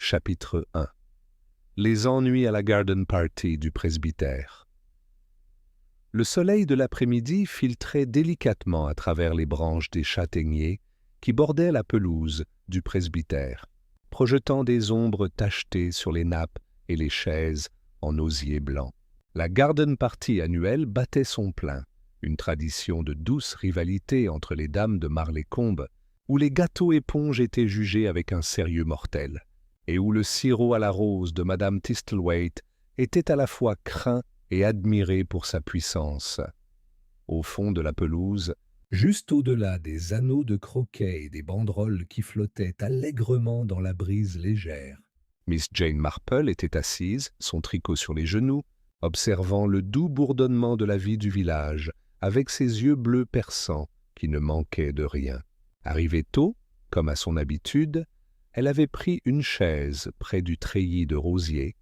Chapitre 1. Les ennuis à la garden party du presbytère. Le soleil de l'après-midi filtrait délicatement à travers les branches des châtaigniers qui bordaient la pelouse du presbytère, projetant des ombres tachetées sur les nappes et les chaises en osier blanc. La garden party annuelle battait son plein, une tradition de douce rivalité entre les dames de Marleycombe, où les gâteaux éponges étaient jugés avec un sérieux mortel, et où le sirop à la rose de Madame Thistlethwaite était à la fois craint et admiré pour sa puissance. Au fond de la pelouse, juste au-delà des anneaux de croquet et des banderoles qui flottaient allègrement dans la brise légère, Miss Jane Marple était assise, son tricot sur les genoux, observant le doux bourdonnement de la vie du village, avec ses yeux bleus perçants qui ne manquaient de rien. Arrivée tôt, comme à son habitude, elle avait pris une chaise près du treillis de rosiers,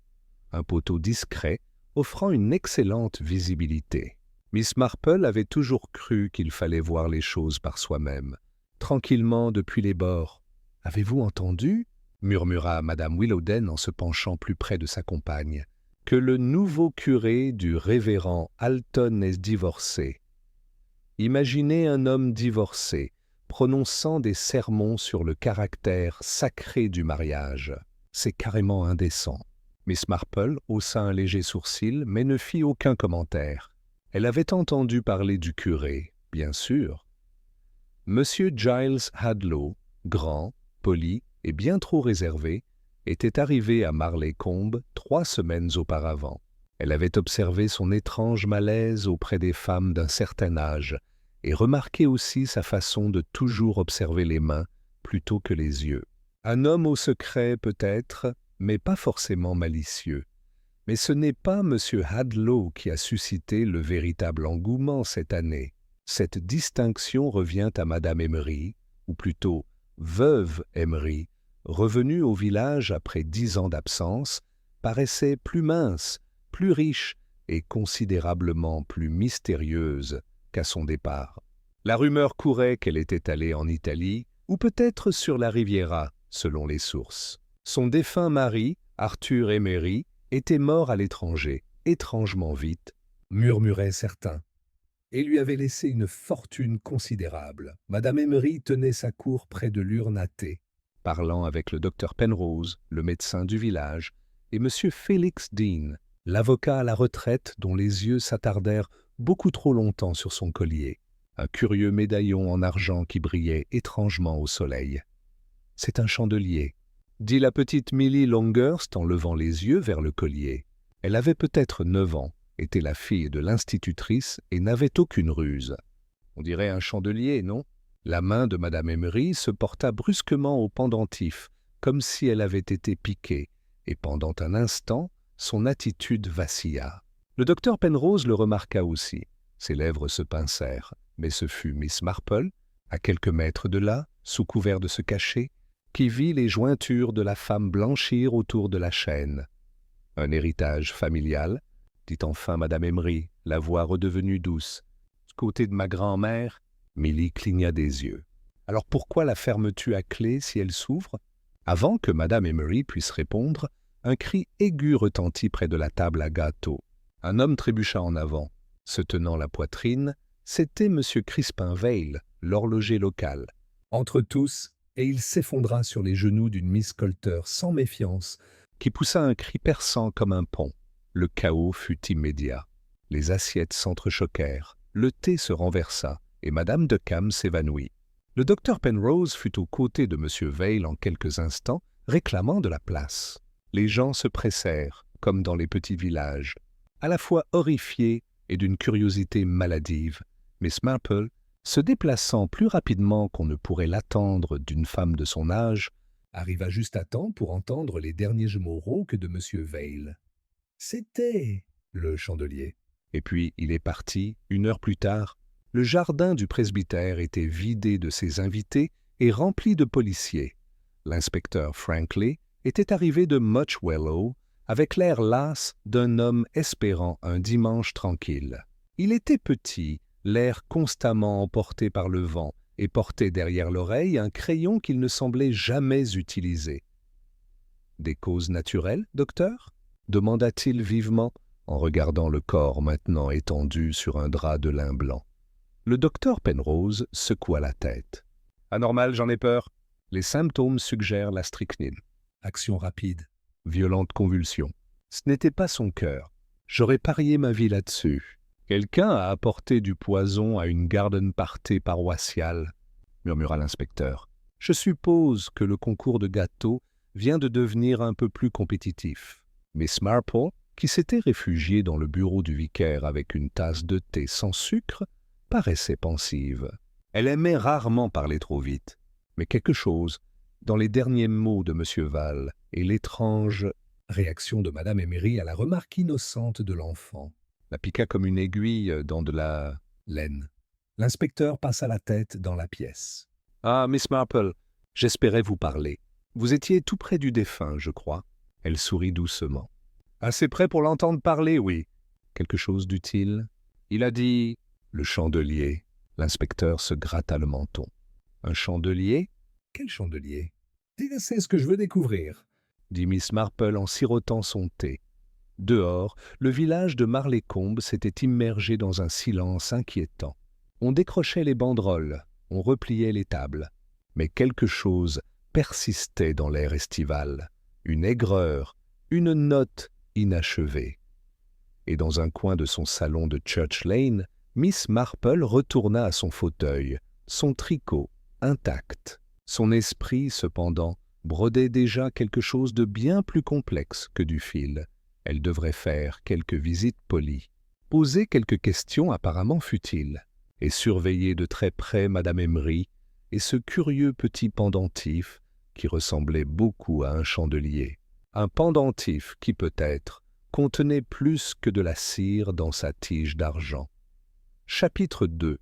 un poteau discret offrant une excellente visibilité. Miss Marple avait toujours cru qu'il fallait voir les choses par soi-même, tranquillement depuis les bords. « Avez-vous entendu ?» murmura Madame Willowden en se penchant plus près de sa compagne, « que le nouveau curé du révérend Alton est divorcé. » Imaginez un homme divorcé, prononçant des sermons sur le caractère sacré du mariage. C'est carrément indécent. Miss Marple haussa un léger sourcil, mais ne fit aucun commentaire. Elle avait entendu parler du curé, bien sûr. Monsieur Giles Hadlow, grand, poli et bien trop réservé, était arrivé à Marleycombe 3 semaines auparavant. Elle avait observé son étrange malaise auprès des femmes d'un certain âge, et remarqué aussi sa façon de toujours observer les mains plutôt que les yeux. Un homme au secret peut-être, mais pas forcément malicieux. Mais ce n'est pas M. Hadlow qui a suscité le véritable engouement cette année. Cette distinction revient à Madame Emery, ou plutôt veuve Emery, revenue au village après 10 ans d'absence, paraissait plus mince, plus riche et considérablement plus mystérieuse qu'à son départ. La rumeur courait qu'elle était allée en Italie, ou peut-être sur la Riviera, selon les sources. Son défunt mari, Arthur Emery, était mort à l'étranger, étrangement vite, murmuraient certains, et lui avait laissé une fortune considérable. Madame Emery tenait sa cour près de l'urne à thé, parlant avec le docteur Penrose, le médecin du village, et M. Félix Dean, l'avocat à la retraite dont les yeux s'attardèrent beaucoup trop longtemps sur son collier, un curieux médaillon en argent qui brillait étrangement au soleil. « C'est un chandelier », dit la petite Milly Longhurst en levant les yeux vers le collier. Elle avait peut-être 9 ans, était la fille de l'institutrice et n'avait aucune ruse. On dirait un chandelier, non? La main de Madame Emery se porta brusquement au pendentif, comme si elle avait été piquée, et pendant un instant, son attitude vacilla. Le docteur Penrose le remarqua aussi. Ses lèvres se pincèrent, mais ce fut Miss Marple, à quelques mètres de là, sous couvert de se cacher, qui vit les jointures de la femme blanchir autour de la chaîne. « Un héritage familial ?» dit enfin Madame Emery, la voix redevenue douce. « Du côté de ma grand-mère ?» Milly cligna des yeux. « Alors pourquoi la fermes-tu à clé si elle s'ouvre ?» Avant que Madame Emery puisse répondre, un cri aigu retentit près de la table à gâteaux. Un homme trébucha en avant, se tenant la poitrine. C'était M. Crispin Vale, l'horloger local. Entre tous, et il s'effondra sur les genoux d'une Miss Coulter sans méfiance, qui poussa un cri perçant comme un pont. Le chaos fut immédiat. Les assiettes s'entrechoquèrent, le thé se renversa, et Madame de Cam s'évanouit. Le docteur Penrose fut aux côtés de M. Vale en quelques instants, réclamant de la place. Les gens se pressèrent, comme dans les petits villages, à la fois horrifiés et d'une curiosité maladive. Miss Marple, se déplaçant plus rapidement qu'on ne pourrait l'attendre d'une femme de son âge, arriva juste à temps pour entendre les derniers mots rauques de M. Vale. « C'était le chandelier. » Et puis il est parti, 1 heure plus tard. Le jardin du presbytère était vidé de ses invités et rempli de policiers. L'inspecteur Frankley était arrivé de Muchwellow avec l'air las d'un homme espérant un dimanche tranquille. Il était petit, l'air constamment emporté par le vent, et portait derrière l'oreille un crayon qu'il ne semblait jamais utiliser. Des causes naturelles, docteur? Demanda-t-il vivement, en regardant le corps maintenant étendu sur un drap de lin blanc. Le docteur Penrose secoua la tête. Anormal, j'en ai peur. Les symptômes suggèrent la strychnine. Action rapide. Violente convulsion. Ce n'était pas son cœur. J'aurais parié ma vie là-dessus. Quelqu'un a apporté du poison à une garden party paroissiale, murmura l'inspecteur. Je suppose que le concours de gâteaux vient de devenir un peu plus compétitif. Miss Marple, qui s'était réfugiée dans le bureau du vicaire avec une tasse de thé sans sucre, paraissait pensive. Elle aimait rarement parler trop vite, mais quelque chose, dans les derniers mots de M. Val et l'étrange réaction de Mme Emery à la remarque innocente de l'enfant, la piqua comme une aiguille dans de la laine. L'inspecteur passa la tête dans la pièce. « Ah, Miss Marple, j'espérais vous parler. Vous étiez tout près du défunt, je crois. » Elle sourit doucement. « Assez près pour l'entendre parler, oui. Quelque chose d'utile? » Il a dit « le chandelier ». L'inspecteur se gratta le menton. « Un chandelier? Quel chandelier? »« C'est ce que je veux découvrir, » dit Miss Marple en sirotant son thé. Dehors, le village de Marlécombe s'était immergé dans un silence inquiétant. On décrochait les banderoles, on repliait les tables. Mais quelque chose persistait dans l'air estival, une aigreur, une note inachevée. Et dans un coin de son salon de Church Lane, Miss Marple retourna à son fauteuil, son tricot intact. Son esprit, cependant, brodait déjà quelque chose de bien plus complexe que du fil. Elle devrait faire quelques visites polies, poser quelques questions apparemment futiles, et surveiller de très près Madame Emery et ce curieux petit pendentif qui ressemblait beaucoup à un chandelier. Un pendentif qui, peut-être, contenait plus que de la cire dans sa tige d'argent. Chapitre 2.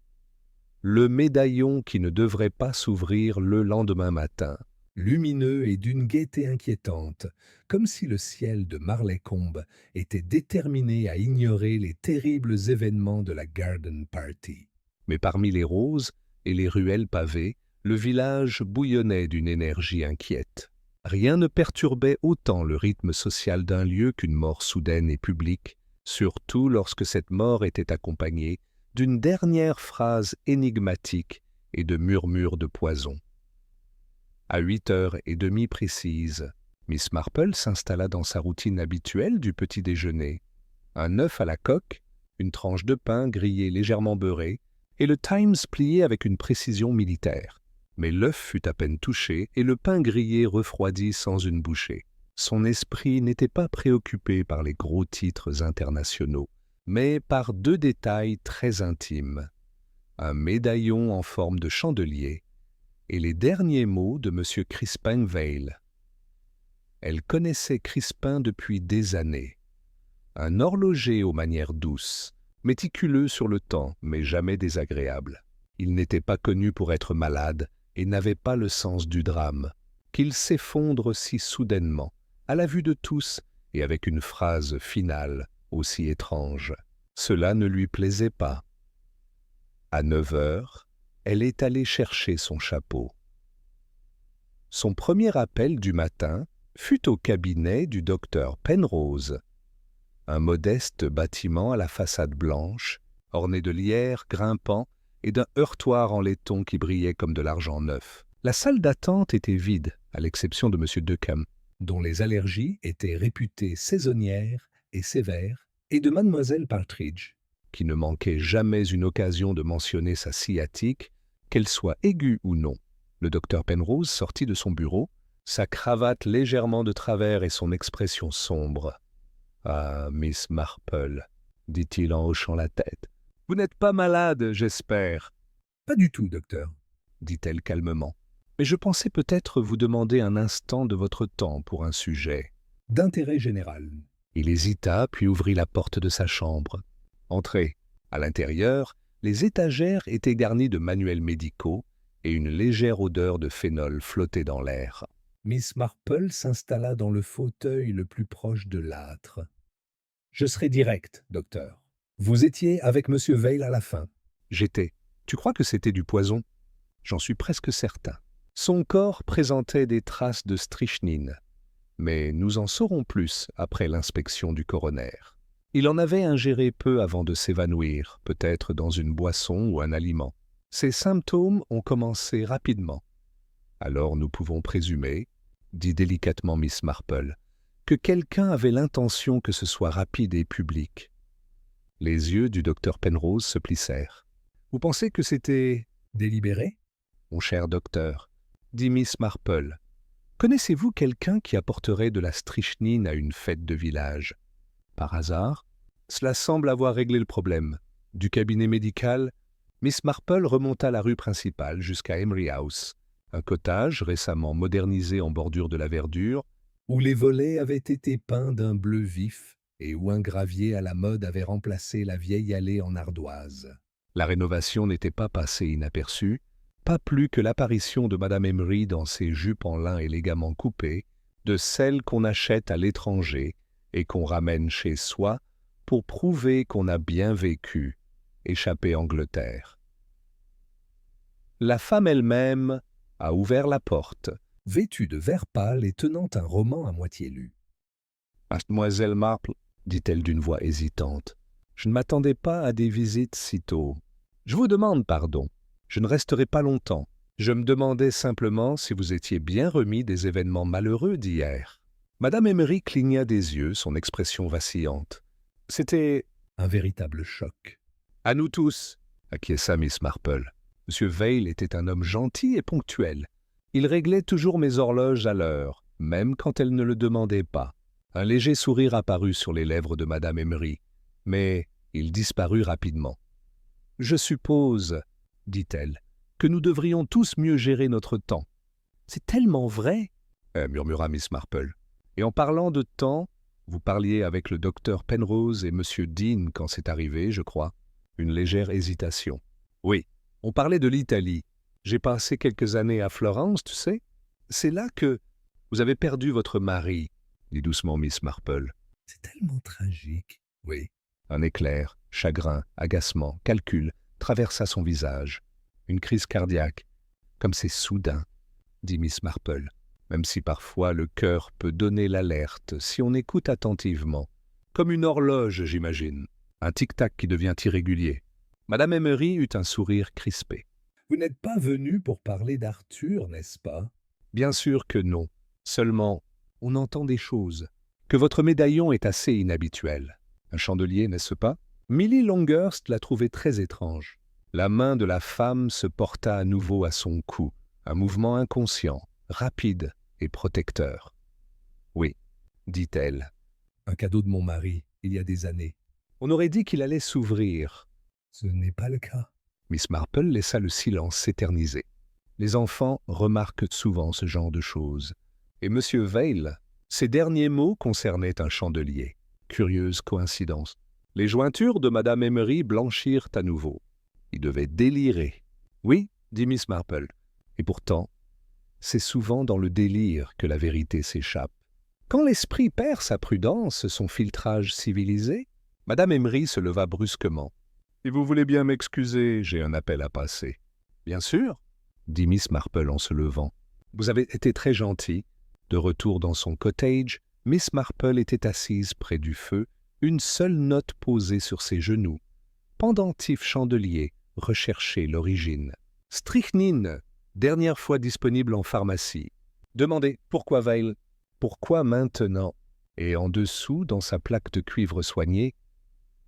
Le médaillon qui ne devrait pas s'ouvrir le lendemain matin. Lumineux et d'une gaieté inquiétante, comme si le ciel de Marlécombe était déterminé à ignorer les terribles événements de la garden party. Mais parmi les roses et les ruelles pavées, le village bouillonnait d'une énergie inquiète. Rien ne perturbait autant le rythme social d'un lieu qu'une mort soudaine et publique, surtout lorsque cette mort était accompagnée d'une dernière phrase énigmatique et de murmures de poison. À 8h30 précises, Miss Marple s'installa dans sa routine habituelle du petit déjeuner. Un œuf à la coque, une tranche de pain grillé légèrement beurré, et le Times plié avec une précision militaire. Mais l'œuf fut à peine touché et le pain grillé refroidi sans une bouchée. Son esprit n'était pas préoccupé par les gros titres internationaux, mais par deux détails très intimes. Un médaillon en forme de chandelier et les derniers mots de M. Crispin Vale. Elle connaissait Crispin depuis des années. Un horloger aux manières douces, méticuleux sur le temps, mais jamais désagréable. Il n'était pas connu pour être malade et n'avait pas le sens du drame. Qu'il s'effondre si soudainement, à la vue de tous et avec une phrase finale aussi étrange. Cela ne lui plaisait pas. À 9h, elle est allée chercher son chapeau. Son premier appel du matin fut au cabinet du docteur Penrose, un modeste bâtiment à la façade blanche, orné de lierre grimpant et d'un heurtoir en laiton qui brillait comme de l'argent neuf. La salle d'attente était vide, à l'exception de M. Deckham, dont les allergies étaient réputées saisonnières et sévères, et de Mademoiselle Partridge, qui ne manquait jamais une occasion de mentionner sa sciatique, qu'elle soit aiguë ou non. Le docteur Penrose sortit de son bureau, sa cravate légèrement de travers et son expression sombre. « Ah, Miss Marple, » dit-il en hochant la tête. « Vous n'êtes pas malade, j'espère. »« Pas du tout, docteur, » dit-elle calmement. « Mais je pensais peut-être vous demander un instant de votre temps pour un sujet d'intérêt général. » Il hésita, puis ouvrit la porte de sa chambre. « Entrez. » À l'intérieur, les étagères étaient garnies de manuels médicaux et une légère odeur de phénol flottait dans l'air. Miss Marple s'installa dans le fauteuil le plus proche de l'âtre. « Je serai direct, docteur. Vous étiez avec M. Vale à la fin. »« J'étais. Tu crois que c'était du poison ? » ?»« J'en suis presque certain. Son corps présentait des traces de strychnine. mais nous en saurons plus après l'inspection du coroner. Il en avait ingéré peu avant de s'évanouir, peut-être dans une boisson ou un aliment. Ses symptômes ont commencé rapidement. Alors nous pouvons présumer, dit délicatement Miss Marple, que quelqu'un avait l'intention que ce soit rapide et public. Les yeux du docteur Penrose se plissèrent. « Vous pensez que c'était délibéré, mon cher docteur ?» dit Miss Marple. « Connaissez-vous quelqu'un qui apporterait de la strychnine à une fête de village ? Par hasard, cela semble avoir réglé le problème. » Du cabinet médical, Miss Marple remonta la rue principale jusqu'à Emery House, un cottage récemment modernisé en bordure de la verdure, où les volets avaient été peints d'un bleu vif et où un gravier à la mode avait remplacé la vieille allée en ardoise. La rénovation n'était pas passée inaperçue, pas plus que l'apparition de Madame Emery dans ses jupes en lin élégamment coupées, de celles qu'on achète à l'étranger et qu'on ramène chez soi pour prouver qu'on a bien vécu, échappé Angleterre. La femme elle-même a ouvert la porte, vêtue de vert pâle et tenant un roman à moitié lu. « Mademoiselle Marple, dit-elle d'une voix hésitante, je ne m'attendais pas à des visites si tôt. Je vous demande pardon, je ne resterai pas longtemps. Je me demandais simplement si vous étiez bien remis des événements malheureux d'hier. » Madame Emery cligna des yeux, son expression vacillante. C'était un véritable choc. « À nous tous, » acquiesça Miss Marple. M. Vail était un homme gentil et ponctuel. Il réglait toujours mes horloges à l'heure, même quand elles ne le demandaient pas. Un léger sourire apparut sur les lèvres de Madame Emery, mais il disparut rapidement. « Je suppose, dit-elle, que nous devrions tous mieux gérer notre temps. »« C'est tellement vrai, murmura Miss Marple. « Et en parlant de temps, vous parliez avec le docteur Penrose et M. Dean quand c'est arrivé, je crois. » Une légère hésitation. « Oui, on parlait de l'Italie. J'ai passé quelques années à Florence, tu sais. C'est là que vous avez perdu votre mari, dit doucement Miss Marple. « C'est tellement tragique. » « Oui. » Un éclair, chagrin, agacement, calcul traversa son visage. Une crise cardiaque. Comme c'est soudain, dit Miss Marple, même si parfois le cœur peut donner l'alerte si on écoute attentivement. Comme une horloge, j'imagine. Un tic-tac qui devient irrégulier. Madame Emery eut un sourire crispé. « Vous n'êtes pas venu pour parler d'Arthur, n'est-ce pas ?»« Bien sûr que non. Seulement, on entend des choses. Que votre médaillon est assez inhabituel. Un chandelier, n'est-ce pas ?» Milly Longhurst la trouvait très étrange. La main de la femme se porta à nouveau à son cou, un mouvement inconscient, rapide et protecteur. « Oui, dit-elle. Un cadeau de mon mari, il y a des années. On aurait dit qu'il allait s'ouvrir. Ce n'est pas le cas. » Miss Marple laissa le silence s'éterniser. Les enfants remarquent souvent ce genre de choses. Et M. Vail, ses derniers mots concernaient un chandelier. Curieuse coïncidence. Les jointures de Madame Emery blanchirent à nouveau. Il devait délirer. « Oui, dit Miss Marple. Et pourtant, c'est souvent dans le délire que la vérité s'échappe. Quand l'esprit perd sa prudence, son filtrage civilisé, Madame Emery se leva brusquement. « Si vous voulez bien m'excuser, j'ai un appel à passer. »« Bien sûr, » dit Miss Marple en se levant. « Vous avez été très gentil. » De retour dans son cottage, Miss Marple était assise près du feu, une seule note posée sur ses genoux. Pendentif chandelier, recherchez l'origine. Strychnine, dernière fois disponible en pharmacie. Demandez pourquoi Vail, pourquoi maintenant. Et en dessous, dans sa plaque de cuivre soignée,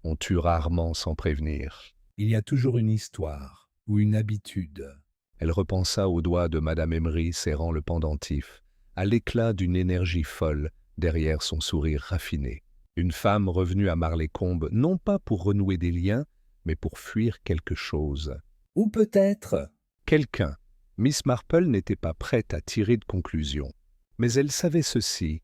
on tue rarement sans prévenir. Il y a toujours une histoire ou une habitude. Elle repensa aux doigts de Madame Emery serrant le pendentif, à l'éclat d'une énergie folle derrière son sourire raffiné. Une femme revenue à Marleycombe, non pas pour renouer des liens, mais pour fuir quelque chose. Ou peut-être quelqu'un. Miss Marple n'était pas prête à tirer de conclusion. Mais elle savait ceci.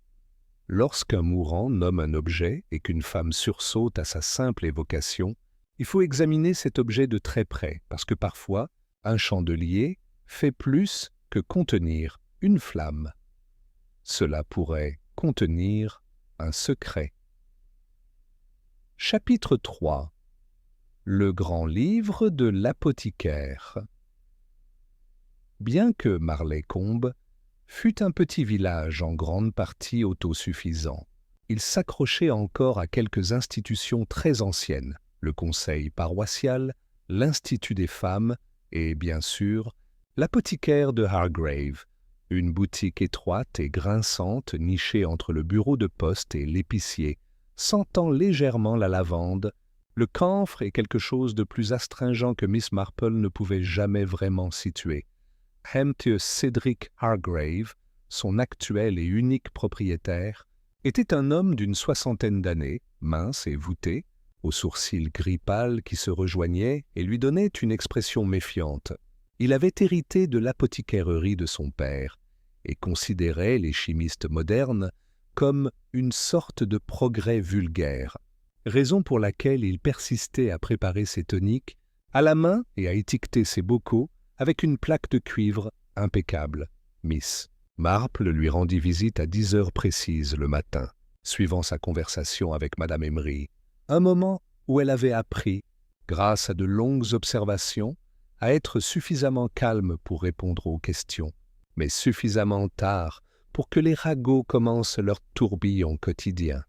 Lorsqu'un mourant nomme un objet et qu'une femme sursaute à sa simple évocation, il faut examiner cet objet de très près, parce que parfois, un chandelier fait plus que contenir une flamme. Cela pourrait contenir un secret. Chapitre 3. Le grand livre de l'apothicaire. Bien que Marleycombe fut un petit village en grande partie autosuffisant. Il s'accrochait encore à quelques institutions très anciennes, le conseil paroissial, l'Institut des femmes et, bien sûr, l'apothicaire de Hargrave, une boutique étroite et grinçante nichée entre le bureau de poste et l'épicier, sentant légèrement la lavande, le camphre et quelque chose de plus astringent que Miss Marple ne pouvait jamais vraiment situer. M. Cédric Hargrave, son actuel et unique propriétaire, était un homme d'une soixantaine d'années, mince et voûté, aux sourcils gris pâle qui se rejoignaient et lui donnaient une expression méfiante. Il avait hérité de l'apothicairerie de son père et considérait les chimistes modernes comme une sorte de progrès vulgaire, raison pour laquelle il persistait à préparer ses toniques à la main et à étiqueter ses bocaux avec une plaque de cuivre impeccable. Miss Marple lui rendit visite à 10 heures précises le matin, suivant sa conversation avec Madame Emery, un moment où elle avait appris, grâce à de longues observations, à être suffisamment calme pour répondre aux questions, mais suffisamment tard pour que les ragots commencent leur tourbillon quotidien.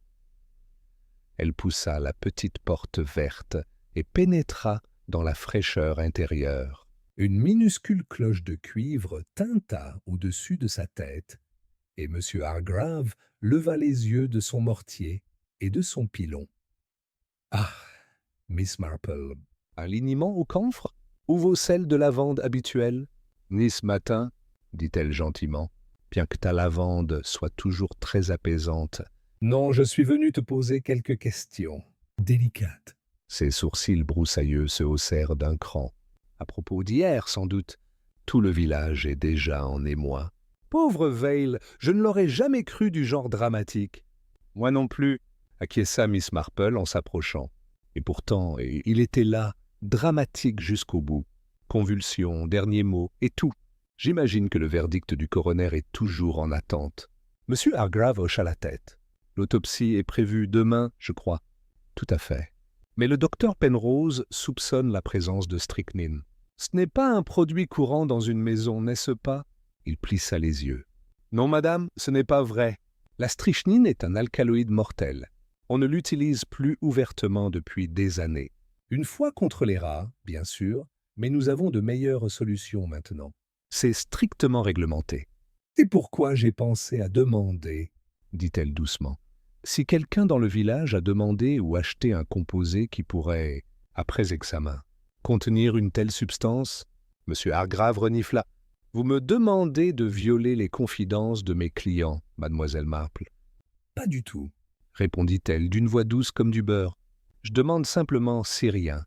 Elle poussa la petite porte verte et pénétra dans la fraîcheur intérieure. Une minuscule cloche de cuivre tinta au-dessus de sa tête, et M. Hargrave leva les yeux de son mortier et de son pilon. « Ah, Miss Marple, un liniment au camphre? Ou vos sels de lavande habituels? »« Ni ce matin, dit-elle gentiment, bien que ta lavande soit toujours très apaisante. Non, je suis venu te poser quelques questions. Délicates. » Ses sourcils broussailleux se haussèrent d'un cran. À propos d'hier, sans doute. Tout le village est déjà en émoi. Pauvre Vail, je ne l'aurais jamais cru du genre dramatique. Moi non plus, acquiesça Miss Marple en s'approchant. Et pourtant, il était là, dramatique jusqu'au bout. Convulsions, derniers mots, et tout. J'imagine que le verdict du coroner est toujours en attente. Monsieur Hargrave hocha la tête. L'autopsie est prévue demain, je crois. Tout à fait. Mais le docteur Penrose soupçonne la présence de strychnine. Ce n'est pas un produit courant dans une maison, n'est-ce pas? Il plissa les yeux. Non, madame, ce n'est pas vrai. La strychnine est un alcaloïde mortel. On ne l'utilise plus ouvertement depuis des années. Une fois contre les rats, bien sûr, mais nous avons de meilleures solutions maintenant. C'est strictement réglementé. C'est pourquoi j'ai pensé à demander, dit-elle doucement, si quelqu'un dans le village a demandé ou acheté un composé qui pourrait, après examen, contenir une telle substance. M. Hargrave renifla. Vous me demandez de violer les confidences de mes clients, mademoiselle Marple. Pas du tout, répondit-elle d'une voix douce comme du beurre. Je demande simplement si rien.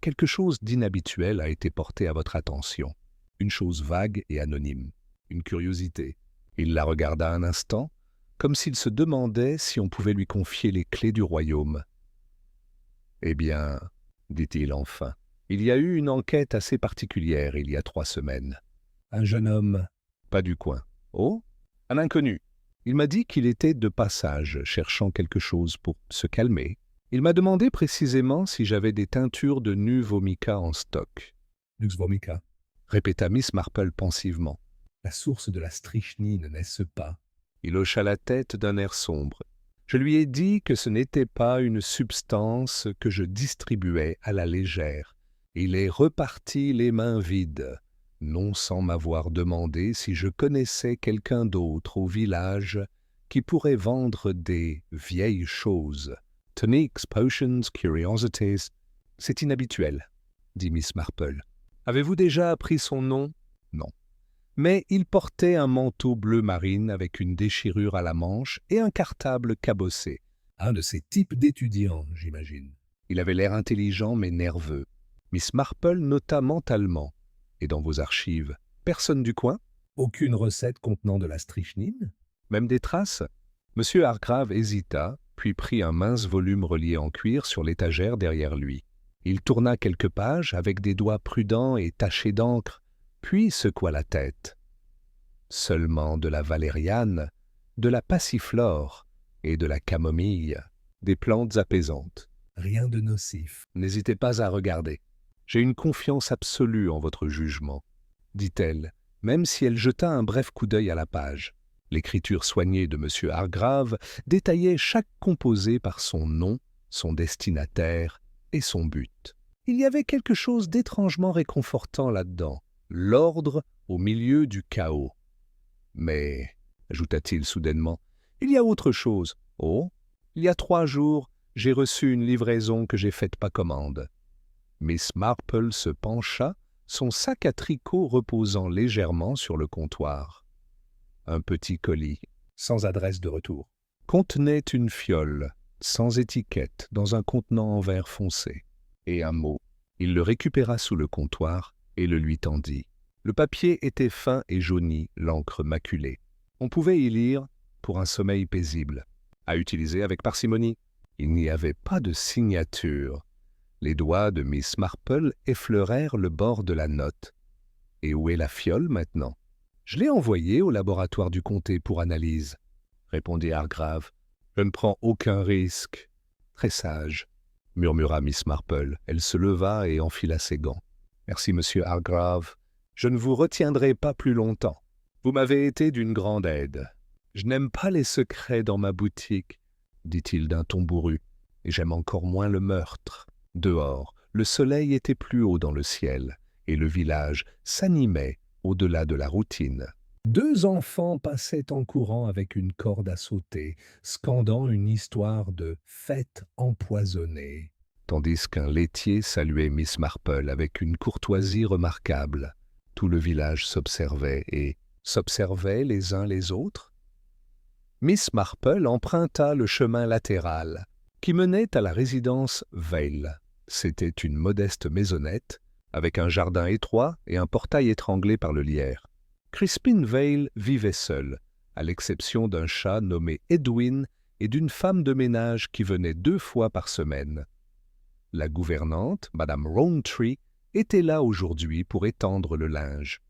Quelque chose d'inhabituel a été porté à votre attention. Une chose vague et anonyme. Une curiosité. Il la regarda un instant, comme s'il se demandait si on pouvait lui confier les clés du royaume. Eh bien, dit-il enfin, il y a eu une enquête assez particulière il y a 3 semaines. Un jeune homme, pas du coin. Oh, un inconnu. Il m'a dit qu'il était de passage, cherchant quelque chose pour se calmer. Il m'a demandé précisément si j'avais des teintures de Nux vomica en stock. Nux vomica, répéta Miss Marple pensivement. La source de la strychnine, n'est-ce pas? Il hocha la tête d'un air sombre. Je lui ai dit que ce n'était pas une substance que je distribuais à la légère. Il est reparti les mains vides, non sans m'avoir demandé si je connaissais quelqu'un d'autre au village qui pourrait vendre des vieilles choses. Tonics, potions, curiosities. C'est inhabituel, dit Miss Marple. Avez-vous déjà appris son nom? Non. Mais il portait un manteau bleu marine avec une déchirure à la manche et un cartable cabossé. Un de ces types d'étudiants, j'imagine. Il avait l'air intelligent mais nerveux. Miss Marple nota mentalement. Et dans vos archives, personne du coin? Aucune recette contenant de la strychnine? Même des traces? Monsieur Hargrave hésita, puis prit un mince volume relié en cuir sur l'étagère derrière lui. Il tourna quelques pages avec des doigts prudents et tachés d'encre, puis secoua la tête. Seulement de la valériane, de la passiflore et de la camomille, des plantes apaisantes. Rien de nocif. N'hésitez pas à regarder. J'ai une confiance absolue en votre jugement, dit-elle, même si elle jeta un bref coup d'œil à la page. L'écriture soignée de M. Hargrave détaillait chaque composé par son nom, son destinataire et son but. Il y avait quelque chose d'étrangement réconfortant là-dedans, l'ordre au milieu du chaos. Mais, ajouta-t-il soudainement, il y a autre chose. Oh, il y a 3 jours, j'ai reçu une livraison que j'ai faite pas commande. Miss Marple se pencha, son sac à tricot reposant légèrement sur le comptoir. Un petit colis, sans adresse de retour, contenait une fiole, sans étiquette, dans un contenant en verre foncé, et un mot. Il le récupéra sous le comptoir et le lui tendit. Le papier était fin et jauni, l'encre maculée. On pouvait y lire « Pour un sommeil paisible », à utiliser avec parcimonie. Il n'y avait pas de signature. Les doigts de Miss Marple effleurèrent le bord de la note. Et où est la fiole maintenant? Je l'ai envoyée au laboratoire du comté pour analyse, répondit Hargrave. Je ne prends aucun risque. Très sage, murmura Miss Marple. Elle se leva et enfila ses gants. Merci, monsieur Hargrave. Je ne vous retiendrai pas plus longtemps. Vous m'avez été d'une grande aide. Je n'aime pas les secrets dans ma boutique, dit-il d'un ton bourru, et j'aime encore moins le meurtre. Dehors, le soleil était plus haut dans le ciel, et le village s'animait au-delà de la routine. 2 enfants passaient en courant avec une corde à sauter, scandant une histoire de fête empoisonnée, tandis qu'un laitier saluait Miss Marple avec une courtoisie remarquable. Tout le village s'observait et s'observait les uns les autres. Miss Marple emprunta le chemin latéral qui menait à la résidence Vale. C'était une modeste maisonnette avec un jardin étroit et un portail étranglé par le lierre. Crispin Vale vivait seul, à l'exception d'un chat nommé Edwin et d'une femme de ménage qui venait 2 fois par semaine. La gouvernante, Madame Rowntree, était là aujourd'hui pour étendre le linge.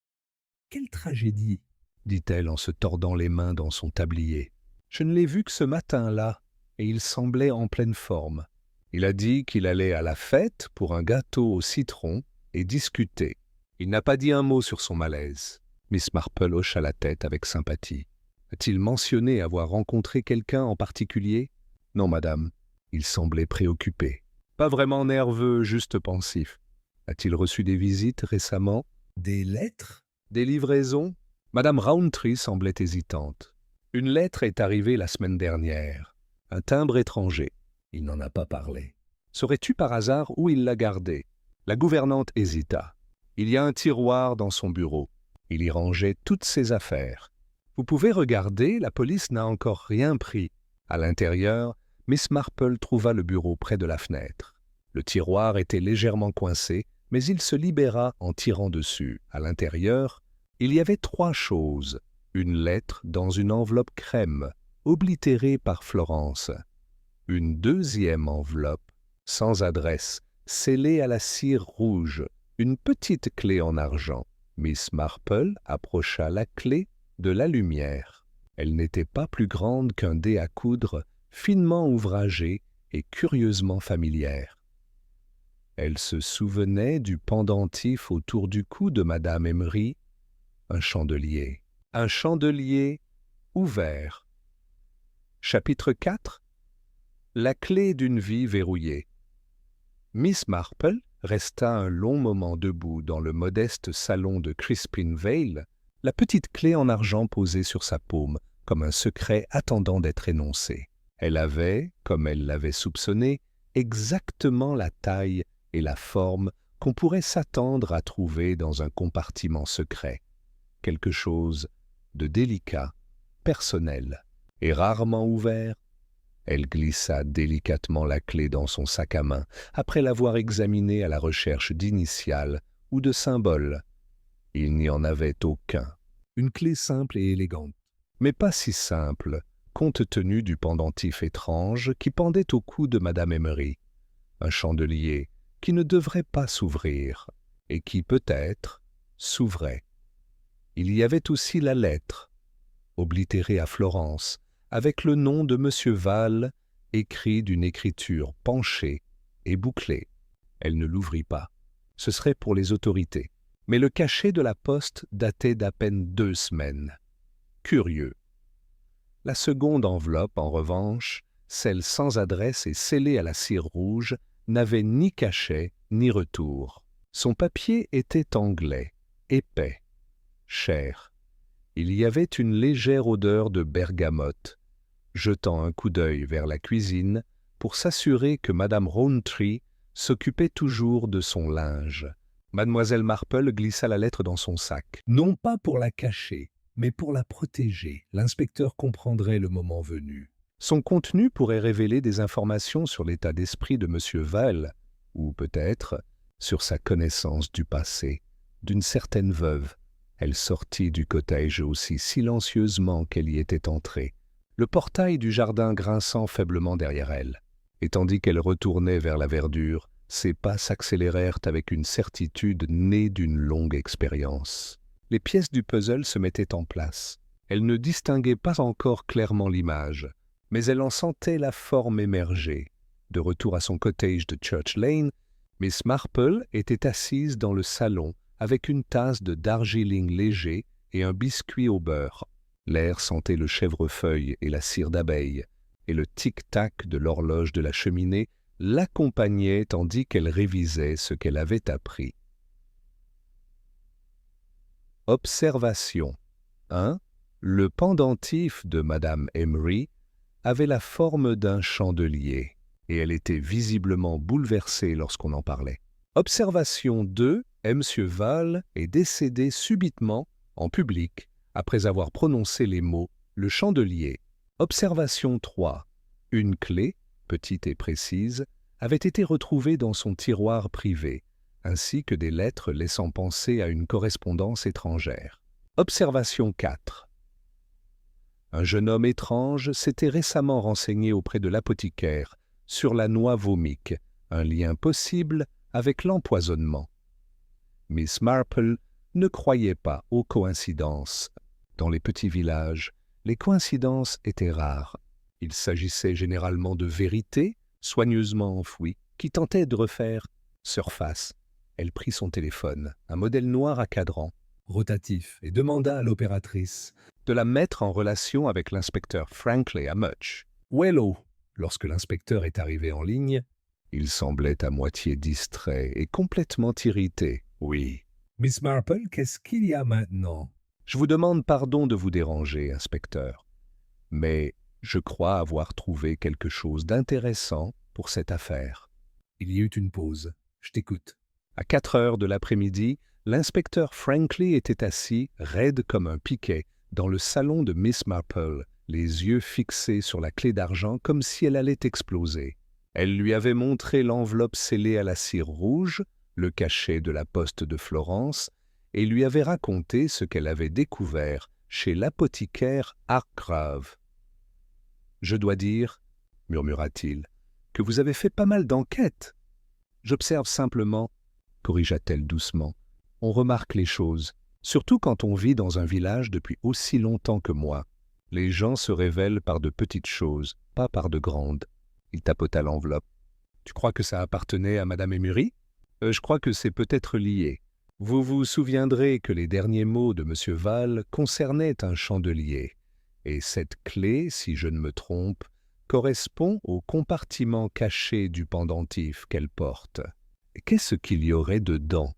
« Quelle tragédie !» dit-elle en se tordant les mains dans son tablier. « Je ne l'ai vu que ce matin-là, et il semblait en pleine forme. Il a dit qu'il allait à la fête pour un gâteau au citron et discuter. Il n'a pas dit un mot sur son malaise. » Miss Marple hocha la tête avec sympathie. « A-t-il mentionné avoir rencontré quelqu'un en particulier ?»« Non, madame. » Il semblait préoccupé. « Pas vraiment nerveux, juste pensif. A-t-il reçu des visites récemment? Des lettres? Des livraisons? » Madame Rowntree semblait hésitante. « Une lettre est arrivée la semaine dernière. Un timbre étranger. Il n'en a pas parlé. Saurais-tu par hasard où il l'a gardée? » La gouvernante hésita. « Il y a un tiroir dans son bureau. Il y rangeait toutes ses affaires. Vous pouvez regarder, la police n'a encore rien pris. » À l'intérieur, Miss Marple trouva le bureau près de la fenêtre. Le tiroir était légèrement coincé, mais il se libéra en tirant dessus. À l'intérieur, il y avait 3 choses. Une lettre dans une enveloppe crème, oblitérée par Florence. Une 2e enveloppe, sans adresse, scellée à la cire rouge. Une petite clé en argent. Miss Marple approcha la clé de la lumière. Elle n'était pas plus grande qu'un dé à coudre, finement ouvragé et curieusement familière. Elle se souvenait du pendentif autour du cou de Madame Emery, un chandelier ouvert. Chapitre 4. La clé d'une vie verrouillée. Miss Marple resta un long moment debout dans le modeste salon de Crispin Vale, la petite clé en argent posée sur sa paume, comme un secret attendant d'être énoncé. Elle avait, comme elle l'avait soupçonné, exactement la taille et la forme qu'on pourrait s'attendre à trouver dans un compartiment secret. Quelque chose de délicat, personnel et rarement ouvert. Elle glissa délicatement la clé dans son sac à main, après l'avoir examinée à la recherche d'initiales ou de symboles. Il n'y en avait aucun. Une clé simple et élégante, mais pas si simple, compte tenu du pendentif étrange qui pendait au cou de Madame Emery. Un chandelier qui ne devrait pas s'ouvrir, et qui, peut-être, s'ouvrait. Il y avait aussi la lettre, oblitérée à Florence, avec le nom de M. Vale, écrit d'une écriture penchée et bouclée. Elle ne l'ouvrit pas. Ce serait pour les autorités. mais le cachet de la poste datait d'à peine 2 semaines. Curieux. La seconde enveloppe, en revanche, celle sans adresse et scellée à la cire rouge, n'avait ni cachet ni retour. Son papier était anglais, épais, cher. Il y avait une légère odeur de bergamote. Jetant un coup d'œil vers la cuisine pour s'assurer que Madame Rowntree s'occupait toujours de son linge, Mademoiselle Marple glissa la lettre dans son sac. Non pas pour la cacher, mais pour la protéger. L'inspecteur comprendrait le moment venu. Son contenu pourrait révéler des informations sur l'état d'esprit de M. Val, ou peut-être sur sa connaissance du passé, d'une certaine veuve. Elle sortit du cottage aussi silencieusement qu'elle y était entrée, le portail du jardin grinçant faiblement derrière elle. Et tandis qu'elle retournait vers la verdure, ses pas s'accélérèrent avec une certitude née d'une longue expérience. Les pièces du puzzle se mettaient en place. Elle ne distinguait pas encore clairement l'image, mais elle en sentait la forme émerger. De retour à son cottage de Church Lane, Miss Marple était assise dans le salon avec une tasse de Darjeeling léger et un biscuit au beurre. L'air sentait le chèvrefeuille et la cire d'abeille, et le tic-tac de l'horloge de la cheminée l'accompagnait tandis qu'elle révisait ce qu'elle avait appris. Observation 1. Le pendentif de Madame Emery avait la forme d'un chandelier, et elle était visiblement bouleversée lorsqu'on en parlait. Observation 2. M. Val est décédé subitement, en public, après avoir prononcé les mots « le chandelier ». Observation 3. Une clé, petite et précise, avait été retrouvée dans son tiroir privé, ainsi que des lettres laissant penser à une correspondance étrangère. Observation 4. Un jeune homme étrange s'était récemment renseigné auprès de l'apothicaire sur la noix vomique, un lien possible avec l'empoisonnement. Miss Marple ne croyait pas aux coïncidences. Dans les petits villages, les coïncidences étaient rares. Il s'agissait généralement de vérités, soigneusement enfouies, qui tentaient de refaire surface. Elle prit son téléphone, un modèle noir à cadran, rotatif, et demanda à l'opératrice de la mettre en relation avec l'inspecteur Franklin à Much. « Wello !» Lorsque l'inspecteur est arrivé en ligne, il semblait à moitié distrait et complètement irrité. « Oui. »« Miss Marple, qu'est-ce qu'il y a maintenant ?»« Je vous demande pardon de vous déranger, inspecteur, mais je crois avoir trouvé quelque chose d'intéressant pour cette affaire. » Il y eut une pause. « Je t'écoute. » À 4 heures de l'après-midi, l'inspecteur Franklin était assis, raide comme un piquet, dans le salon de Miss Marple, les yeux fixés sur la clé d'argent comme si elle allait exploser. Elle lui avait montré l'enveloppe scellée à la cire rouge, le cachet de la poste de Florence, et lui avait raconté ce qu'elle avait découvert chez l'apothicaire Hargrave. « Je dois dire, murmura-t-il, que vous avez fait pas mal d'enquêtes. J'observe simplement, corrigea-t-elle doucement, on remarque les choses, surtout quand on vit dans un village depuis aussi longtemps que moi. Les gens se révèlent par de petites choses, pas par de grandes. » Il tapota l'enveloppe. « Tu crois que ça appartenait à Madame Emery ? Je crois que c'est peut-être lié. Vous vous souviendrez que les derniers mots de M. Val concernaient un chandelier, et cette clé, si je ne me trompe, correspond au compartiment caché du pendentif qu'elle porte. Qu'est-ce qu'il y aurait dedans ?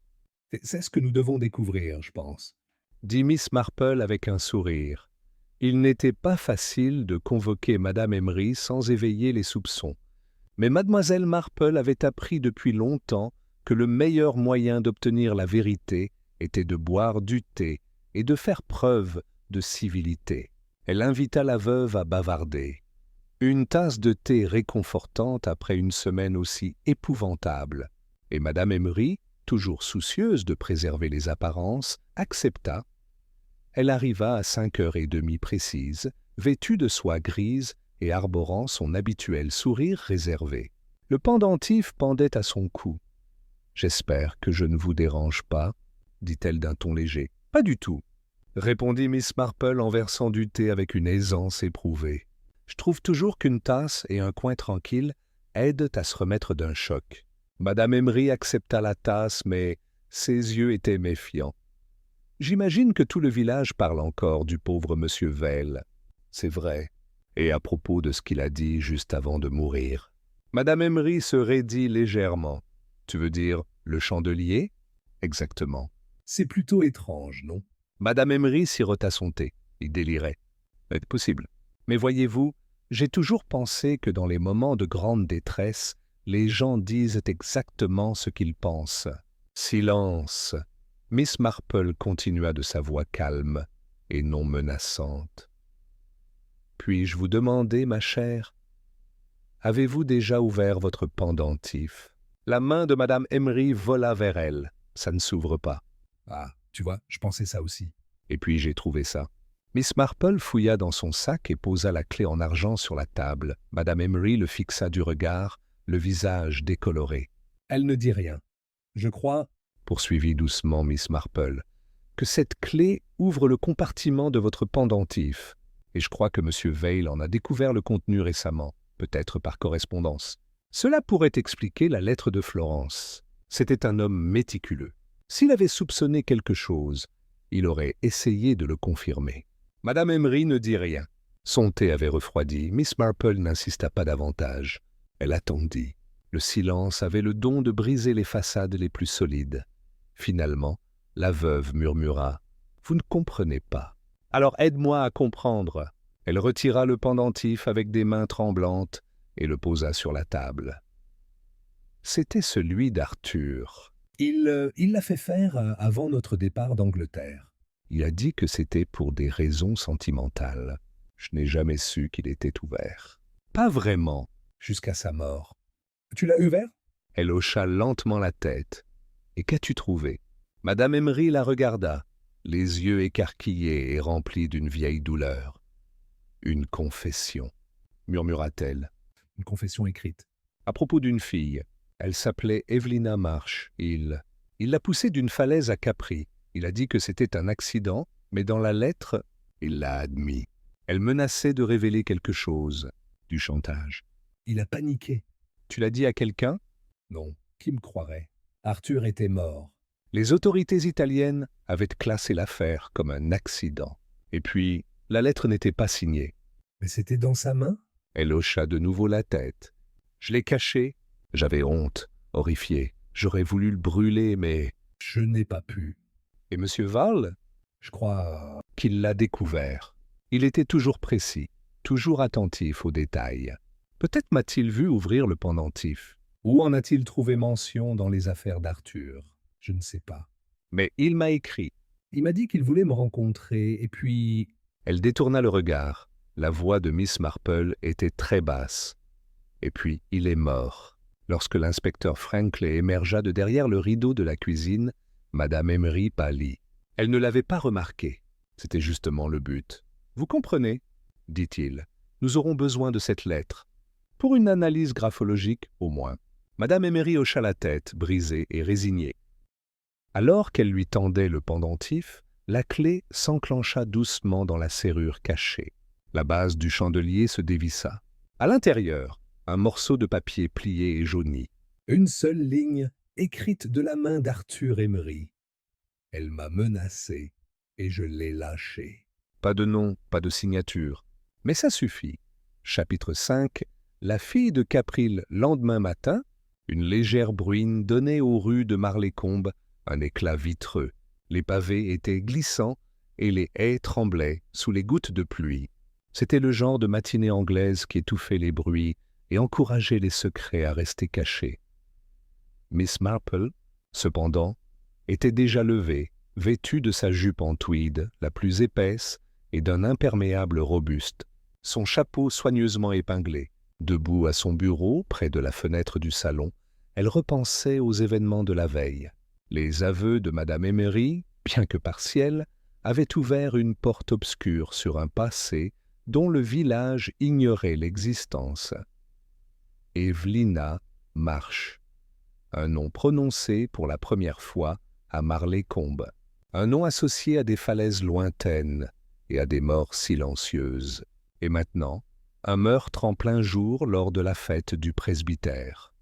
C'est ce que nous devons découvrir, je pense, dit Miss Marple avec un sourire. Il n'était pas facile de convoquer Madame Emery sans éveiller les soupçons. Mais Mademoiselle Marple avait appris depuis longtemps que le meilleur moyen d'obtenir la vérité était de boire du thé et de faire preuve de civilité. Elle invita la veuve à bavarder. Une tasse de thé réconfortante après une semaine aussi épouvantable. Et Madame Emery, toujours soucieuse de préserver les apparences, accepta. Elle arriva à 5h30 précises, vêtue de soie grise et arborant son habituel sourire réservé. Le pendentif pendait à son cou. « J'espère que je ne vous dérange pas, » dit-elle d'un ton léger. « Pas du tout, » répondit Miss Marple en versant du thé avec une aisance éprouvée. « Je trouve toujours qu'une tasse et un coin tranquille aident à se remettre d'un choc. » Madame Emery accepta la tasse, mais Ses yeux étaient méfiants. J'imagine que tout le village parle encore du pauvre monsieur Veil. C'est vrai. Et à propos de ce qu'il a dit juste avant de mourir. Madame Emery se raidit légèrement. Tu veux dire le chandelier? Exactement. C'est plutôt étrange, non? Madame Emery sirota son thé. Il délirait. C'est possible. Mais voyez-vous, j'ai toujours pensé que dans les moments de grande détresse, les gens disent exactement ce qu'ils pensent. Silence. Miss Marple continua de sa voix calme et non menaçante. Puis-je vous demander, ma chère, avez-vous déjà ouvert votre pendentif? La main de Madame Emery vola vers elle. Ça ne s'ouvre pas. Ah, tu vois, je pensais ça aussi. Et puis j'ai trouvé ça. Miss Marple fouilla dans son sac et posa la clé en argent sur la table. Madame Emery le fixa du regard, le visage décoloré. Elle ne dit rien. Je crois, poursuivit doucement Miss Marple, que cette clé ouvre le compartiment de votre pendentif. Et je crois que M. Veil en a découvert le contenu récemment, peut-être par correspondance. Cela pourrait expliquer la lettre de Florence. C'était un homme méticuleux. S'il avait soupçonné quelque chose, il aurait essayé de le confirmer. Madame Emery ne dit rien. Son thé avait refroidi. Miss Marple n'insista pas davantage. Elle attendit. Le silence avait le don de briser les façades les plus solides. Finalement, la veuve murmura « Vous ne comprenez pas. Alors aide-moi à comprendre. » Elle retira le pendentif avec des mains tremblantes et le posa sur la table. C'était celui d'Arthur. Il l'a fait faire avant notre départ d'Angleterre. Il a dit que c'était pour des raisons sentimentales. Je n'ai jamais su qu'il était ouvert. Pas vraiment, jusqu'à sa mort. Tu l'as ouvert? Elle hocha lentement la tête. Et qu'as-tu trouvé? Madame Emery la regarda, les yeux écarquillés et remplis d'une vieille douleur. Une confession, murmura-t-elle. Une confession écrite. À propos d'une fille. Elle s'appelait Evelina Marsh. Il l'a poussée d'une falaise à Capri. Il a dit que c'était un accident, mais dans la lettre, il l'a admis. Elle menaçait de révéler quelque chose. Du chantage. Il a paniqué. Tu l'as dit à quelqu'un? Non. Qui me croirait? Arthur était mort. Les autorités italiennes avaient classé l'affaire comme un accident. Et puis, la lettre n'était pas signée. Mais c'était dans sa main? Elle hocha de nouveau la tête. Je l'ai cachée. J'avais honte, horrifié. J'aurais voulu le brûler, mais je n'ai pas pu. Et M. Val? Je crois qu'il l'a découvert. Il était toujours précis, toujours attentif aux détails. Peut-être m'a-t-il vu ouvrir le pendentif. Où en a-t-il trouvé mention dans les affaires d'Arthur? Je ne sais pas. Mais il m'a écrit. Il m'a dit qu'il voulait me rencontrer, et puis... Elle détourna le regard. La voix de Miss Marple était très basse. Et puis, il est mort. Lorsque l'inspecteur Franklin émergea de derrière le rideau de la cuisine, Madame Emery pâlit. Elle ne l'avait pas remarqué. C'était justement le but. « Vous comprenez ?» dit-il. « Nous aurons besoin de cette lettre. Pour une analyse graphologique, au moins. » Madame Emery hocha la tête, brisée et résignée. Alors qu'elle lui tendait le pendentif, la clé s'enclencha doucement dans la serrure cachée. La base du chandelier se dévissa. À l'intérieur, un morceau de papier plié et jauni. Une seule ligne, écrite de la main d'Arthur Emery. Elle m'a menacé et je l'ai lâché. Pas de nom, pas de signature. Mais ça suffit. Chapitre 5. La fille de Capri, lendemain matin, une légère bruine donnait aux rues de Marlécombe un éclat vitreux. Les pavés étaient glissants et les haies tremblaient sous les gouttes de pluie. C'était le genre de matinée anglaise qui étouffait les bruits et encourageait les secrets à rester cachés. Miss Marple, cependant, était déjà levée, vêtue de sa jupe en tweed, la plus épaisse, et d'un imperméable robuste, son chapeau soigneusement épinglé. Debout à son bureau, près de la fenêtre du salon, elle repensait aux événements de la veille. Les aveux de Madame Emery, bien que partiels, avaient ouvert une porte obscure sur un passé dont le village ignorait l'existence. Evelina Marsh. Un nom prononcé pour la première fois à Marlécombe. Un nom associé à des falaises lointaines et à des morts silencieuses. Et maintenant, un meurtre en plein jour lors de la fête du presbytère.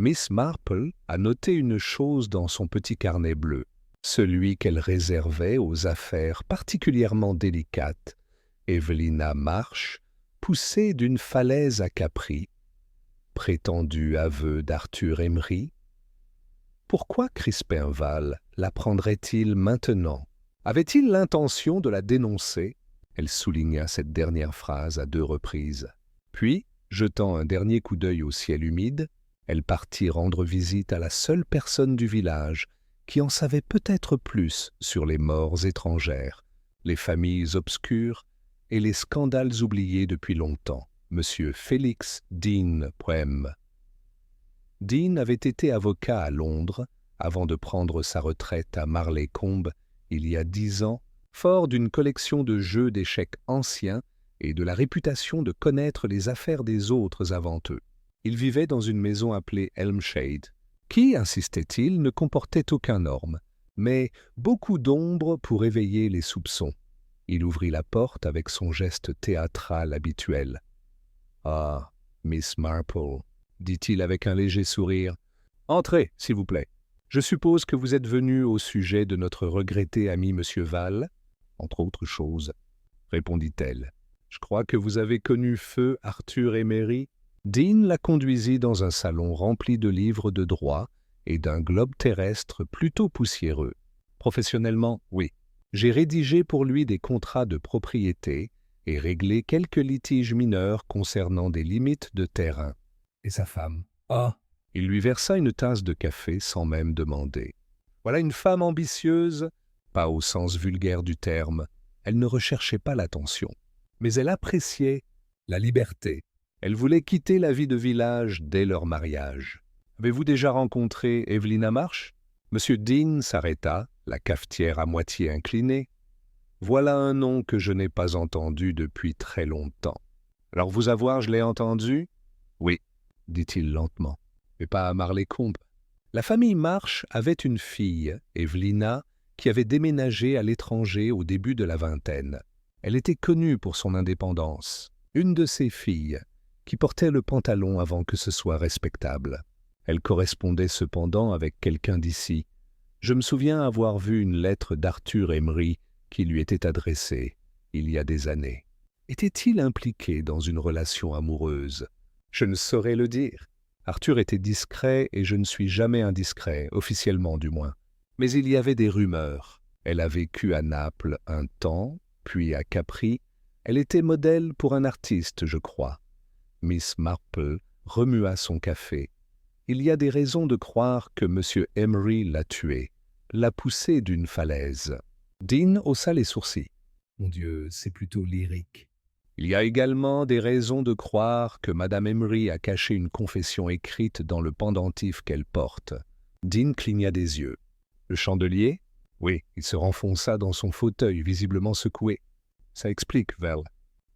Miss Marple a noté une chose dans son petit carnet bleu, celui qu'elle réservait aux affaires particulièrement délicates. Evelina Marsh, poussée d'une falaise à Capri. Prétendu aveu d'Arthur Emery. Pourquoi Crispin Val l'apprendrait-il maintenant? Avait-il l'intention de la dénoncer? Elle souligna cette dernière phrase à 2 reprises. Puis, jetant un dernier coup d'œil au ciel humide, elle partit rendre visite à la seule personne du village qui en savait peut-être plus sur les morts étrangères, les familles obscures et les scandales oubliés depuis longtemps, M. Félix Dean Poem. Dean avait été avocat à Londres avant de prendre sa retraite à Marley-Combe il y a 10 ans, fort d'une collection de jeux d'échecs anciens et de la réputation de connaître les affaires des autres avant eux. Il vivait dans une maison appelée Elmshade, qui, insistait-il, ne comportait aucun orme, mais beaucoup d'ombre pour éveiller les soupçons. Il ouvrit la porte avec son geste théâtral habituel. « Ah, Miss Marple, » dit-il avec un léger sourire. « Entrez, s'il vous plaît. Je suppose que vous êtes venu au sujet de notre regretté ami Monsieur Val, entre autres choses, » répondit-elle. « Je crois que vous avez connu feu Arthur Emery. » Dean la conduisit dans un salon rempli de livres de droit et d'un globe terrestre plutôt poussiéreux. Professionnellement, oui. J'ai rédigé pour lui des contrats de propriété et réglé quelques litiges mineurs concernant des limites de terrain. Et sa femme? Ah! Il lui versa une tasse de café sans même demander. Voilà une femme ambitieuse, pas au sens vulgaire du terme. Elle ne recherchait pas l'attention, mais elle appréciait la liberté. Elle voulait quitter la vie de village dès leur mariage. Avez-vous déjà rencontré Evelina Marsh? Monsieur Dean s'arrêta, la cafetière à moitié inclinée. Voilà un nom que je n'ai pas entendu depuis très longtemps. Alors vous avoir, je l'ai entendu? Oui, dit-il lentement, mais pas à Marley-Combe. La famille Marsh avait une fille, Evelina, qui avait déménagé à l'étranger au début de la vingtaine. Elle était connue pour son indépendance. Une de ses filles, qui portait le pantalon avant que ce soit respectable. Elle correspondait cependant avec quelqu'un d'ici. Je me souviens avoir vu une lettre d'Arthur Emery qui lui était adressée, il y a des années. Était-il impliqué dans une relation amoureuse? Je ne saurais le dire. Arthur était discret et je ne suis jamais indiscret, officiellement du moins. Mais il y avait des rumeurs. Elle a vécu à Naples un temps, puis à Capri. Elle était modèle pour un artiste, je crois. Miss Marple remua son café. Il y a des raisons de croire que M. Emery l'a tuée, l'a poussée d'une falaise. Dean haussa les sourcils. Mon Dieu, c'est plutôt lyrique. Il y a également des raisons de croire que Mme Emery a caché une confession écrite dans le pendentif qu'elle porte. Dean cligna des yeux. Le chandelier? Oui, il se renfonça dans son fauteuil, visiblement secoué. Ça explique, Val.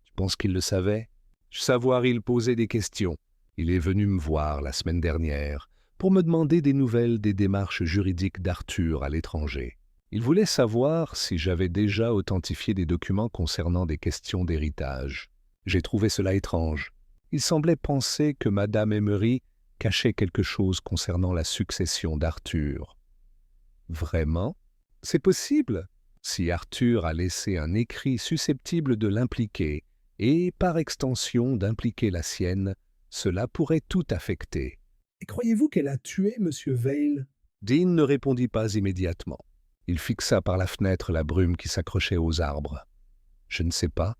Tu penses qu'il le savait? Savoir, il posait des questions. Il est venu me voir la semaine dernière pour me demander des nouvelles des démarches juridiques d'Arthur à l'étranger. Il voulait savoir si j'avais déjà authentifié des documents concernant des questions d'héritage. J'ai trouvé cela étrange. Il semblait penser que Mme Emery cachait quelque chose concernant la succession d'Arthur. Vraiment? C'est possible. Si Arthur a laissé un écrit susceptible de l'impliquer, et, par extension, d'impliquer la sienne, cela pourrait tout affecter. Et croyez-vous qu'elle a tué M. Vail? Dean ne répondit pas immédiatement. Il fixa par la fenêtre la brume qui s'accrochait aux arbres. « Je ne sais pas, »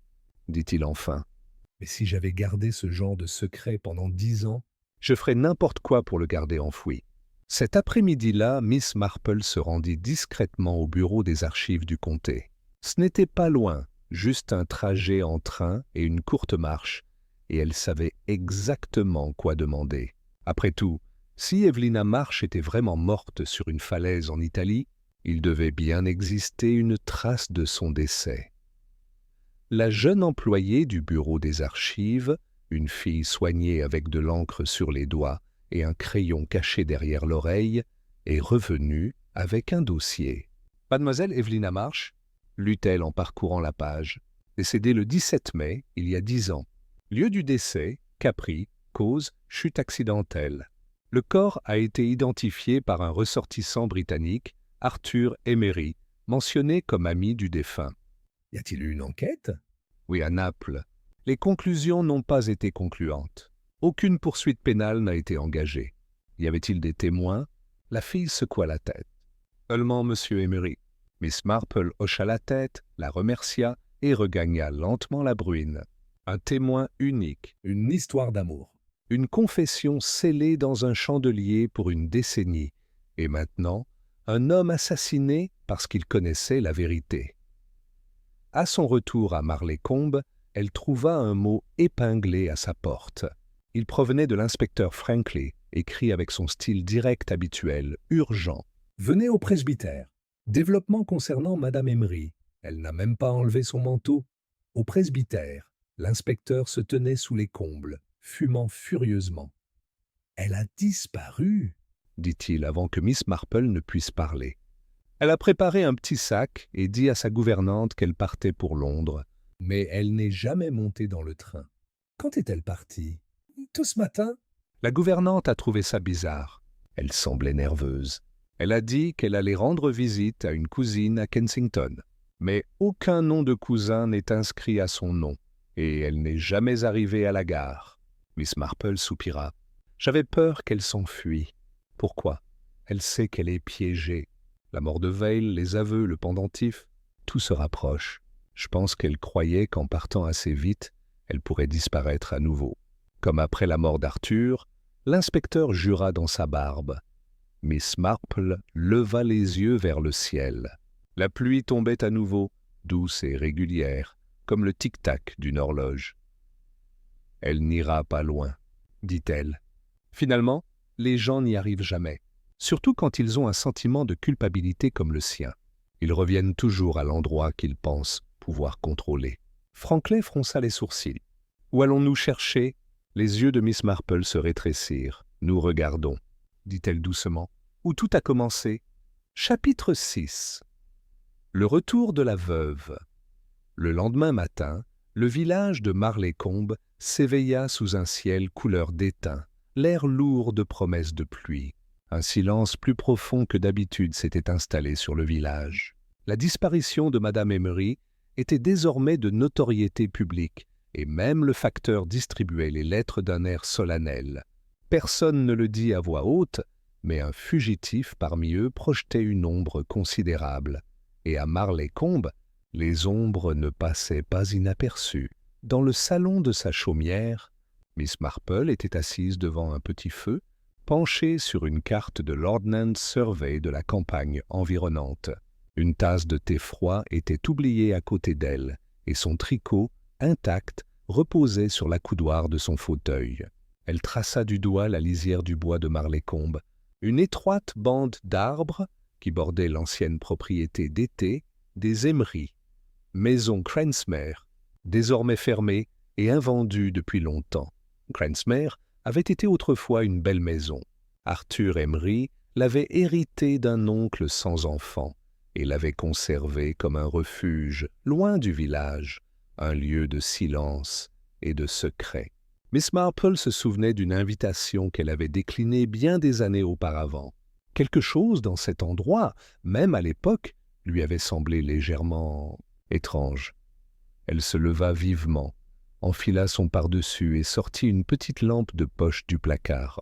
dit-il enfin. « Mais si j'avais gardé ce genre de secret pendant 10 ans, je ferais n'importe quoi pour le garder enfoui. » Cet après-midi-là, Miss Marple se rendit discrètement au bureau des archives du comté. Ce n'était pas loin, juste un trajet en train et une courte marche, et elle savait exactement quoi demander. Après tout, si Evelina Marsh était vraiment morte sur une falaise en Italie, il devait bien exister une trace de son décès. La jeune employée du bureau des archives, une fille soignée avec de l'encre sur les doigts et un crayon caché derrière l'oreille, est revenue avec un dossier. « Mademoiselle Evelina Marsh ?» lut-elle en parcourant la page. « Décédée le 17 mai, il y a 10 ans. Lieu du décès, Capri, cause, chute accidentelle. » Le corps a été identifié par un ressortissant britannique, Arthur Emery, mentionné comme ami du défunt. Y a-t-il eu une enquête? Oui, à Naples. Les conclusions n'ont pas été concluantes. Aucune poursuite pénale n'a été engagée. Y avait-il des témoins? La fille secoua la tête. Seulement M. Emery. Miss Marple hocha la tête, la remercia et regagna lentement la bruine. Un témoin unique. Une histoire d'amour. Une confession scellée dans un chandelier pour une décennie. Et maintenant, un homme assassiné parce qu'il connaissait la vérité. À son retour à Marley-Combe, elle trouva un mot épinglé à sa porte. Il provenait de l'inspecteur Franklin, écrit avec son style direct habituel, urgent. « Venez au presbytère. Développement concernant Madame Emery. Elle n'a même pas enlevé son manteau. » Au presbytère, l'inspecteur se tenait sous les combles, fumant furieusement. « Elle a disparu !» dit-il avant que Miss Marple ne puisse parler. Elle a préparé un petit sac et dit à sa gouvernante qu'elle partait pour Londres. Mais elle n'est jamais montée dans le train. Quand est-elle partie? Tout ce matin? La gouvernante a trouvé ça bizarre. Elle semblait nerveuse. Elle a dit qu'elle allait rendre visite à une cousine à Kensington. Mais aucun nom de cousin n'est inscrit à son nom, et elle n'est jamais arrivée à la gare. Miss Marple soupira. J'avais peur qu'elle s'enfuie. Pourquoi? Elle sait qu'elle est piégée. La mort de Vail, les aveux, le pendentif, tout se rapproche. Je pense qu'elle croyait qu'en partant assez vite, elle pourrait disparaître à nouveau. Comme après la mort d'Arthur, l'inspecteur jura dans sa barbe. Miss Marple leva les yeux vers le ciel. La pluie tombait à nouveau, douce et régulière, comme le tic-tac d'une horloge. « Elle n'ira pas loin, » dit-elle. Finalement, les gens n'y arrivent jamais, surtout quand ils ont un sentiment de culpabilité comme le sien. Ils reviennent toujours à l'endroit qu'ils pensent pouvoir contrôler. Franklin fronça les sourcils. « Où allons-nous chercher ?» Les yeux de Miss Marple se rétrécirent. « Nous regardons, » dit-elle doucement. « Où tout a commencé. » Chapitre 6. Le retour de la veuve. Le lendemain matin, le village de Marley-Combe s'éveilla sous un ciel couleur d'étain, l'air lourd de promesses de pluie. Un silence plus profond que d'habitude s'était installé sur le village. La disparition de Madame Emery était désormais de notoriété publique, et même le facteur distribuait les lettres d'un air solennel. Personne ne le dit à voix haute, mais un fugitif parmi eux projetait une ombre considérable. Et à Marley-Combe, les ombres ne passaient pas inaperçues. Dans le salon de sa chaumière, Miss Marple était assise devant un petit feu, penchée sur une carte de l'Ordnance Survey de la campagne environnante. Une tasse de thé froid était oubliée à côté d'elle, et son tricot, intact, reposait sur l'accoudoir de son fauteuil. Elle traça du doigt la lisière du bois de Marley-Combe, une étroite bande d'arbres qui bordait l'ancienne propriété d'été des Emery, maison Cransmere, désormais fermée et invendue depuis longtemps. Cransmere avait été autrefois une belle maison. Arthur Emery l'avait héritée d'un oncle sans enfant et l'avait conservée comme un refuge, loin du village, un lieu de silence et de secret. Miss Marple se souvenait d'une invitation qu'elle avait déclinée bien des années auparavant. Quelque chose dans cet endroit, même à l'époque, lui avait semblé légèrement étrange. Elle se leva vivement, enfila son pardessus et sortit une petite lampe de poche du placard.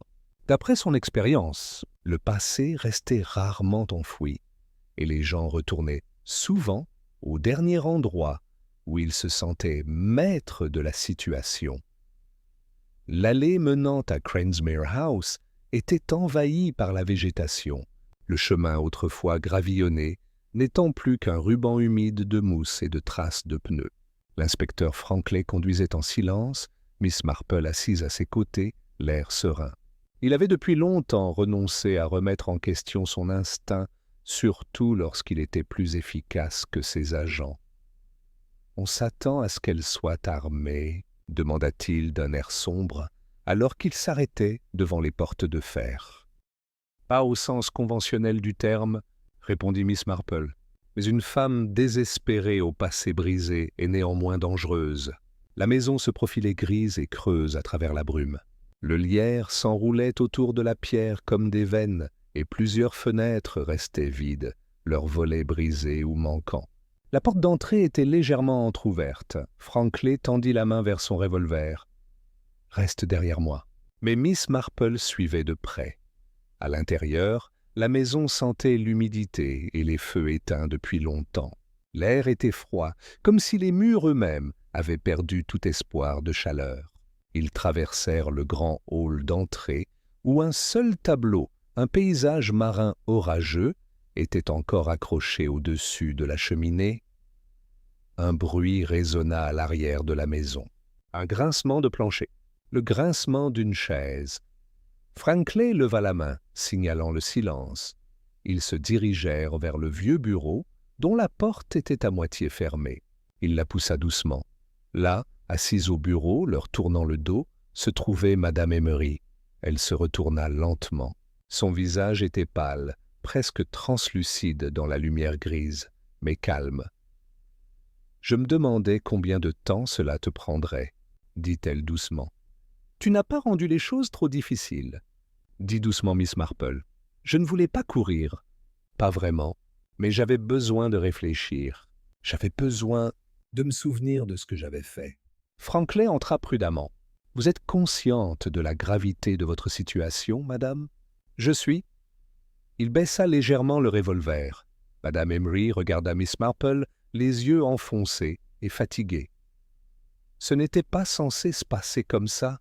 D'après son expérience, le passé restait rarement enfoui, et les gens retournaient souvent au dernier endroit où ils se sentaient maîtres de la situation. L'allée menant à Cransmere House était envahie par la végétation, le chemin autrefois gravillonné n'étant plus qu'un ruban humide de mousse et de traces de pneus. L'inspecteur Franklin conduisait en silence, Miss Marple assise à ses côtés, l'air serein. Il avait depuis longtemps renoncé à remettre en question son instinct, surtout lorsqu'il était plus efficace que ses agents. « On s'attend à ce qu'elle soit armée ?» demanda-t-il d'un air sombre, alors qu'il s'arrêtait devant les portes de fer. « Pas au sens conventionnel du terme, » répondit Miss Marple, « mais une femme désespérée au passé brisé est néanmoins dangereuse. » La maison se profilait grise et creuse à travers la brume. Le lierre s'enroulait autour de la pierre comme des veines, et plusieurs fenêtres restaient vides, leurs volets brisés ou manquants. La porte d'entrée était légèrement entr'ouverte. Franklin tendit la main vers son revolver. « Reste derrière moi. » Mais Miss Marple suivait de près. À l'intérieur, la maison sentait l'humidité et les feux éteints depuis longtemps. L'air était froid, comme si les murs eux-mêmes avaient perdu tout espoir de chaleur. Ils traversèrent le grand hall d'entrée, où un seul tableau, un paysage marin orageux, était encore accroché au-dessus de la cheminée. Un bruit résonna à l'arrière de la maison. Un grincement de plancher. Le grincement d'une chaise. Franklin leva la main, signalant le silence. Ils se dirigèrent vers le vieux bureau, dont la porte était à moitié fermée. Il la poussa doucement. Là, assise au bureau, leur tournant le dos, se trouvait Madame Emery. Elle se retourna lentement. Son visage était pâle, presque translucide dans la lumière grise, mais calme. « Je me demandais combien de temps cela te prendrait, » dit-elle doucement. « Tu n'as pas rendu les choses trop difficiles, » dit doucement Miss Marple. « Je ne voulais pas courir. » « Pas vraiment, mais j'avais besoin de réfléchir. J'avais besoin de me souvenir de ce que j'avais fait. » Franklin entra prudemment. « Vous êtes consciente de la gravité de votre situation, madame ?»« Je suis. » Il baissa légèrement le revolver. Madame Emery regarda Miss Marple, les yeux enfoncés et fatigués. « Ce n'était pas censé se passer comme ça, »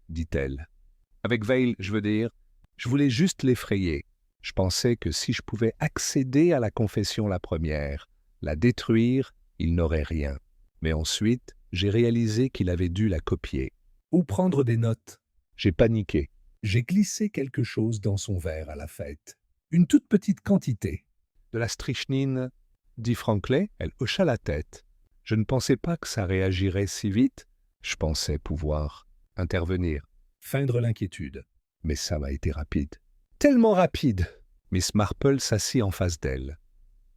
dit-elle. « Avec Veil, je veux dire, je voulais juste l'effrayer. Je pensais que si je pouvais accéder à la confession la première, la détruire, il n'aurait rien. Mais ensuite, j'ai réalisé qu'il avait dû la copier. Ou prendre des notes. J'ai paniqué. J'ai glissé quelque chose dans son verre à la fête. Une toute petite quantité. De la strychnine, dit Franklin, elle hocha la tête. Je ne pensais pas que ça réagirait si vite. Je pensais pouvoir intervenir. Feindre l'inquiétude. Mais ça m'a été rapide. Tellement rapide. Miss Marple s'assit en face d'elle.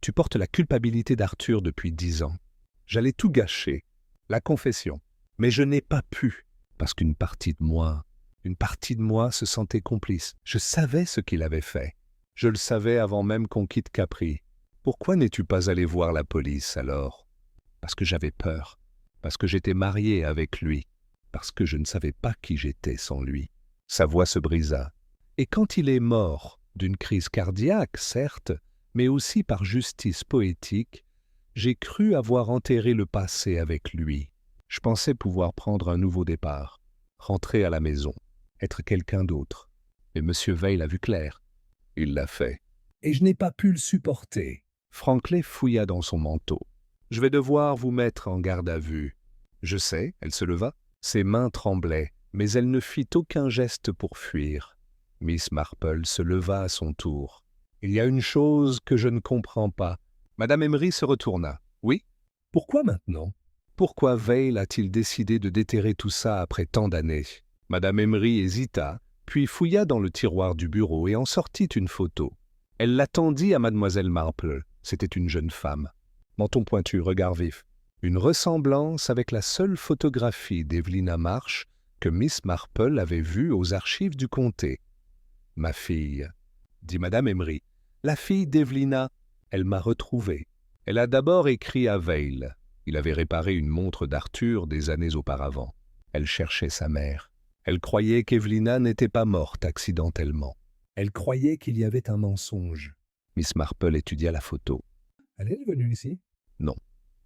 Tu portes la culpabilité d'Arthur depuis 10 ans. J'allais tout gâcher. La confession. Mais je n'ai pas pu. Parce qu'une partie de moi se sentait complice. Je savais ce qu'il avait fait. Je le savais avant même qu'on quitte Capri. Pourquoi n'es-tu pas allé voir la police alors? Parce que j'avais peur. Parce que j'étais mariée avec lui. Parce que je ne savais pas qui j'étais sans lui. Sa voix se brisa. Et quand il est mort, d'une crise cardiaque, certes, mais aussi par justice poétique, j'ai cru avoir enterré le passé avec lui. Je pensais pouvoir prendre un nouveau départ, rentrer à la maison, être quelqu'un d'autre. Mais M. Veil a vu clair. Il l'a fait. Et je n'ai pas pu le supporter. Franklin fouilla dans son manteau. « Je vais devoir vous mettre en garde à vue. » Je sais, elle se leva. Ses mains tremblaient, mais elle ne fit aucun geste pour fuir. Miss Marple se leva à son tour. « Il y a une chose que je ne comprends pas. » Madame Emery se retourna. « Oui? Pourquoi maintenant? Pourquoi Veil a-t-il décidé de déterrer tout ça après tant d'années ?» Madame Emery hésita, puis fouilla dans le tiroir du bureau et en sortit une photo. Elle la tendit à mademoiselle Marple. C'était une jeune femme. Menton pointu, regard vif. Une ressemblance avec la seule photographie d'Evelina Marsh que Miss Marple avait vue aux archives du comté. « Ma fille, » dit Madame Emery, « la fille d'Evelina, elle m'a retrouvée. Elle a d'abord écrit à Veil. Il avait réparé une montre d'Arthur des années auparavant. Elle cherchait sa mère. Elle croyait qu'Evelina n'était pas morte accidentellement. Elle croyait qu'il y avait un mensonge. » Miss Marple étudia la photo. « Elle est venue ici? » Non.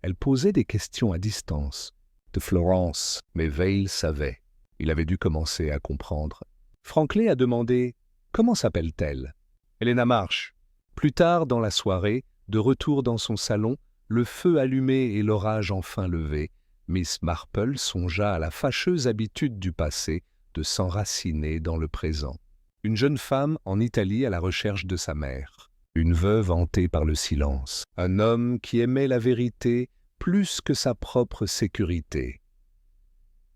Elle posait des questions à distance. De Florence, mais Veil savait. Il avait dû commencer à comprendre. Franklin a demandé « Comment s'appelle-t-elle » ? « Helena Marsh. » Plus tard dans la soirée, de retour dans son salon, le feu allumé et l'orage enfin levé, Miss Marple songea à la fâcheuse habitude du passé de s'enraciner dans le présent. Une jeune femme en Italie à la recherche de sa mère. Une veuve hantée par le silence. Un homme qui aimait la vérité plus que sa propre sécurité.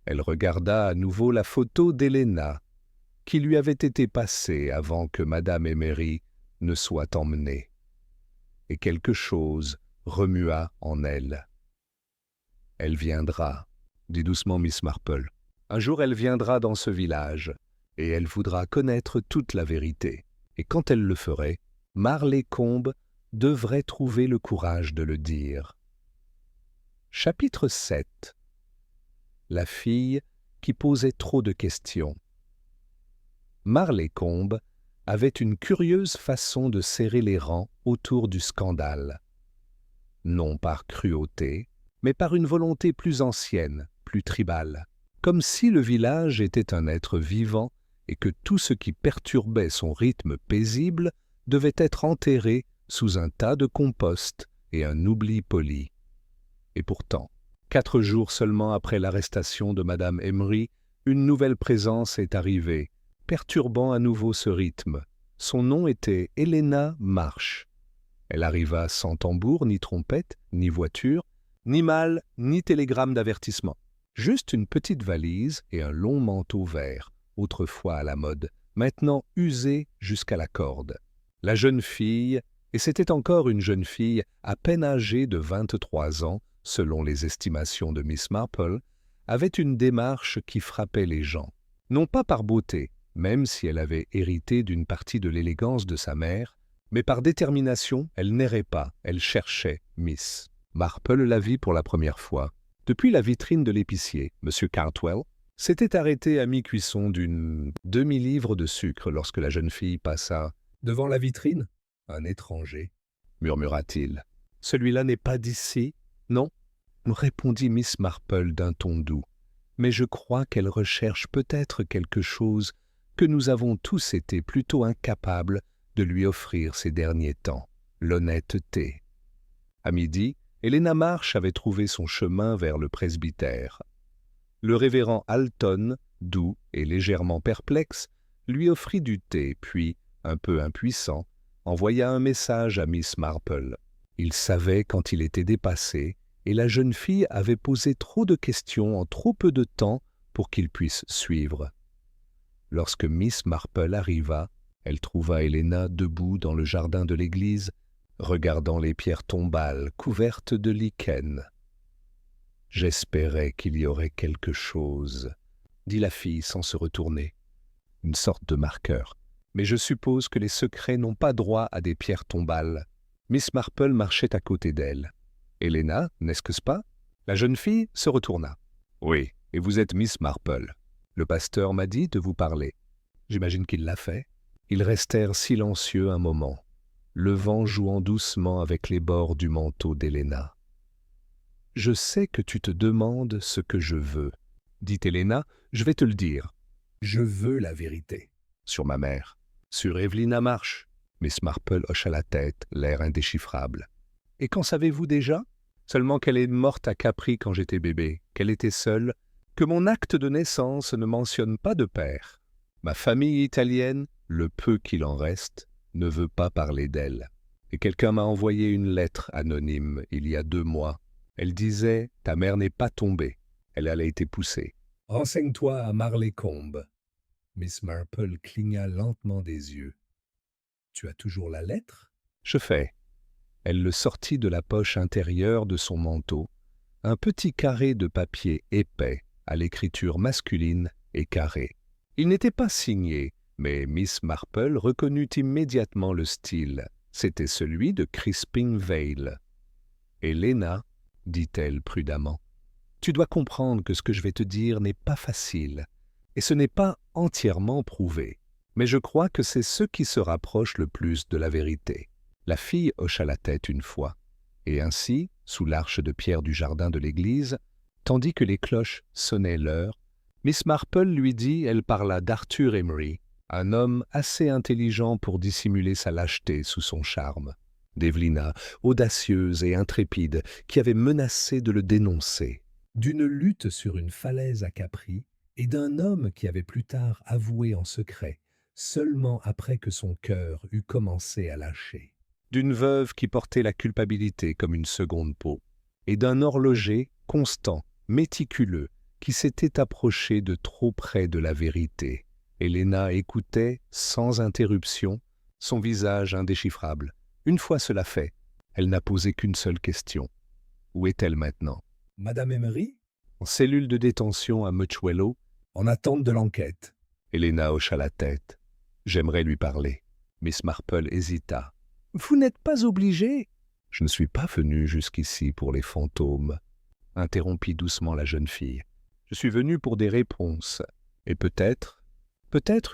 Elle regarda à nouveau la photo d'Helena, qui lui avait été passée avant que Madame Emery ne soit emmenée. Et quelque chose remua en elle. « Elle viendra, » dit doucement Miss Marple. « Un jour elle viendra dans ce village, et elle voudra connaître toute la vérité. Et quand elle le ferait, Marley Combe devrait trouver le courage de le dire. Chapitre 7. La fille qui posait trop de questions. Marley Combe avait une curieuse façon de serrer les rangs autour du scandale. Non par cruauté, mais par une volonté plus ancienne, plus tribale, comme si le village était un être vivant et que tout ce qui perturbait son rythme paisible devait être enterré sous un tas de compost et un oubli poli. Et pourtant, 4 jours seulement après l'arrestation de Madame Emery, une nouvelle présence est arrivée, perturbant à nouveau ce rythme. Son nom était Helena Marsh. Elle arriva sans tambour, ni trompette, ni voiture, ni malle, ni télégramme d'avertissement. Juste une petite valise et un long manteau vert, autrefois à la mode, maintenant usé jusqu'à la corde. La jeune fille, et c'était encore une jeune fille à peine âgée de 23 ans, selon les estimations de Miss Marple, avait une démarche qui frappait les gens. Non pas par beauté, même si elle avait hérité d'une partie de l'élégance de sa mère, mais par détermination, elle n'errait pas, elle cherchait Miss. Marple la vit pour la première fois. Depuis la vitrine de l'épicier, M. Cartwell s'était arrêté à mi-cuisson d'une demi-livre de sucre lorsque la jeune fille passa. « Devant la vitrine, un étranger. » murmura-t-il. « Celui-là n'est pas d'ici, non ?» répondit Miss Marple d'un ton doux. « Mais je crois qu'elle recherche peut-être quelque chose que nous avons tous été plutôt incapables de lui offrir ces derniers temps, l'honnêteté. » À midi, Helena Marsh avait trouvé son chemin vers le presbytère. Le révérend Alton, doux et légèrement perplexe, lui offrit du thé, puis, un peu impuissant, envoya un message à Miss Marple. Il savait quand il était dépassé, et la jeune fille avait posé trop de questions en trop peu de temps pour qu'il puisse suivre. Lorsque Miss Marple arriva, elle trouva Helena debout dans le jardin de l'église, regardant les pierres tombales couvertes de lichen. « J'espérais qu'il y aurait quelque chose, » dit la fille sans se retourner. « Une sorte de marqueur. Mais je suppose que les secrets n'ont pas droit à des pierres tombales. » Miss Marple marchait à côté d'elle. « Helena, n'est-ce pas ?» La jeune fille se retourna. « Oui, et vous êtes Miss Marple. Le pasteur m'a dit de vous parler. J'imagine qu'il l'a fait. » Ils restèrent silencieux un moment, le vent jouant doucement avec les bords du manteau d'Helena. « Je sais que tu te demandes ce que je veux, » dit Helena, « je vais te le dire. »« Je veux la vérité. » »« Sur ma mère. »« Sur Evelina Marsh. » Miss Marple hocha la tête, l'air indéchiffrable. « Et qu'en savez-vous déjà ? Seulement qu'elle est morte à Capri quand j'étais bébé, qu'elle était seule, que mon acte de naissance ne mentionne pas de père. Ma famille italienne, le peu qu'il en reste, ne veut pas parler d'elle. Et quelqu'un m'a envoyé une lettre anonyme il y a 2 mois. Elle disait « Ta mère n'est pas tombée. Elle a été poussée. » « Renseigne-toi à Marley Combe. » Miss Marple cligna lentement des yeux. « Tu as toujours la lettre ?» ?»« Je fais. » Elle le sortit de la poche intérieure de son manteau, un petit carré de papier épais à l'écriture masculine et carrée. Il n'était pas signé, mais Miss Marple reconnut immédiatement le style. C'était celui de Crispin Vale. « Helena, » dit-elle prudemment, « tu dois comprendre que ce que je vais te dire n'est pas facile, et ce n'est pas entièrement prouvé. Mais je crois que c'est ce qui se rapproche le plus de la vérité. » La fille hocha la tête une fois, et ainsi, sous l'arche de pierre du jardin de l'église, tandis que les cloches sonnaient l'heure, Miss Marple lui dit, elle parla d'Arthur Emery, un homme assez intelligent pour dissimuler sa lâcheté sous son charme, d'Evelina, audacieuse et intrépide, qui avait menacé de le dénoncer, d'une lutte sur une falaise à Capri, et d'un homme qui avait plus tard avoué en secret, seulement après que son cœur eut commencé à lâcher, d'une veuve qui portait la culpabilité comme une seconde peau, et d'un horloger constant, méticuleux, qui s'était approché de trop près de la vérité. Helena écoutait, sans interruption, son visage indéchiffrable. Une fois cela fait, elle n'a posé qu'une seule question. Où est-elle maintenant ? Madame Emery ? En cellule de détention à Muchwello, En attente de l'enquête. Helena hocha la tête. J'aimerais lui parler. Miss Marple hésita. Vous n'êtes pas obligé. Je ne suis pas venu jusqu'ici pour les fantômes, interrompit doucement la jeune fille. Je suis venu pour des réponses, et peut-être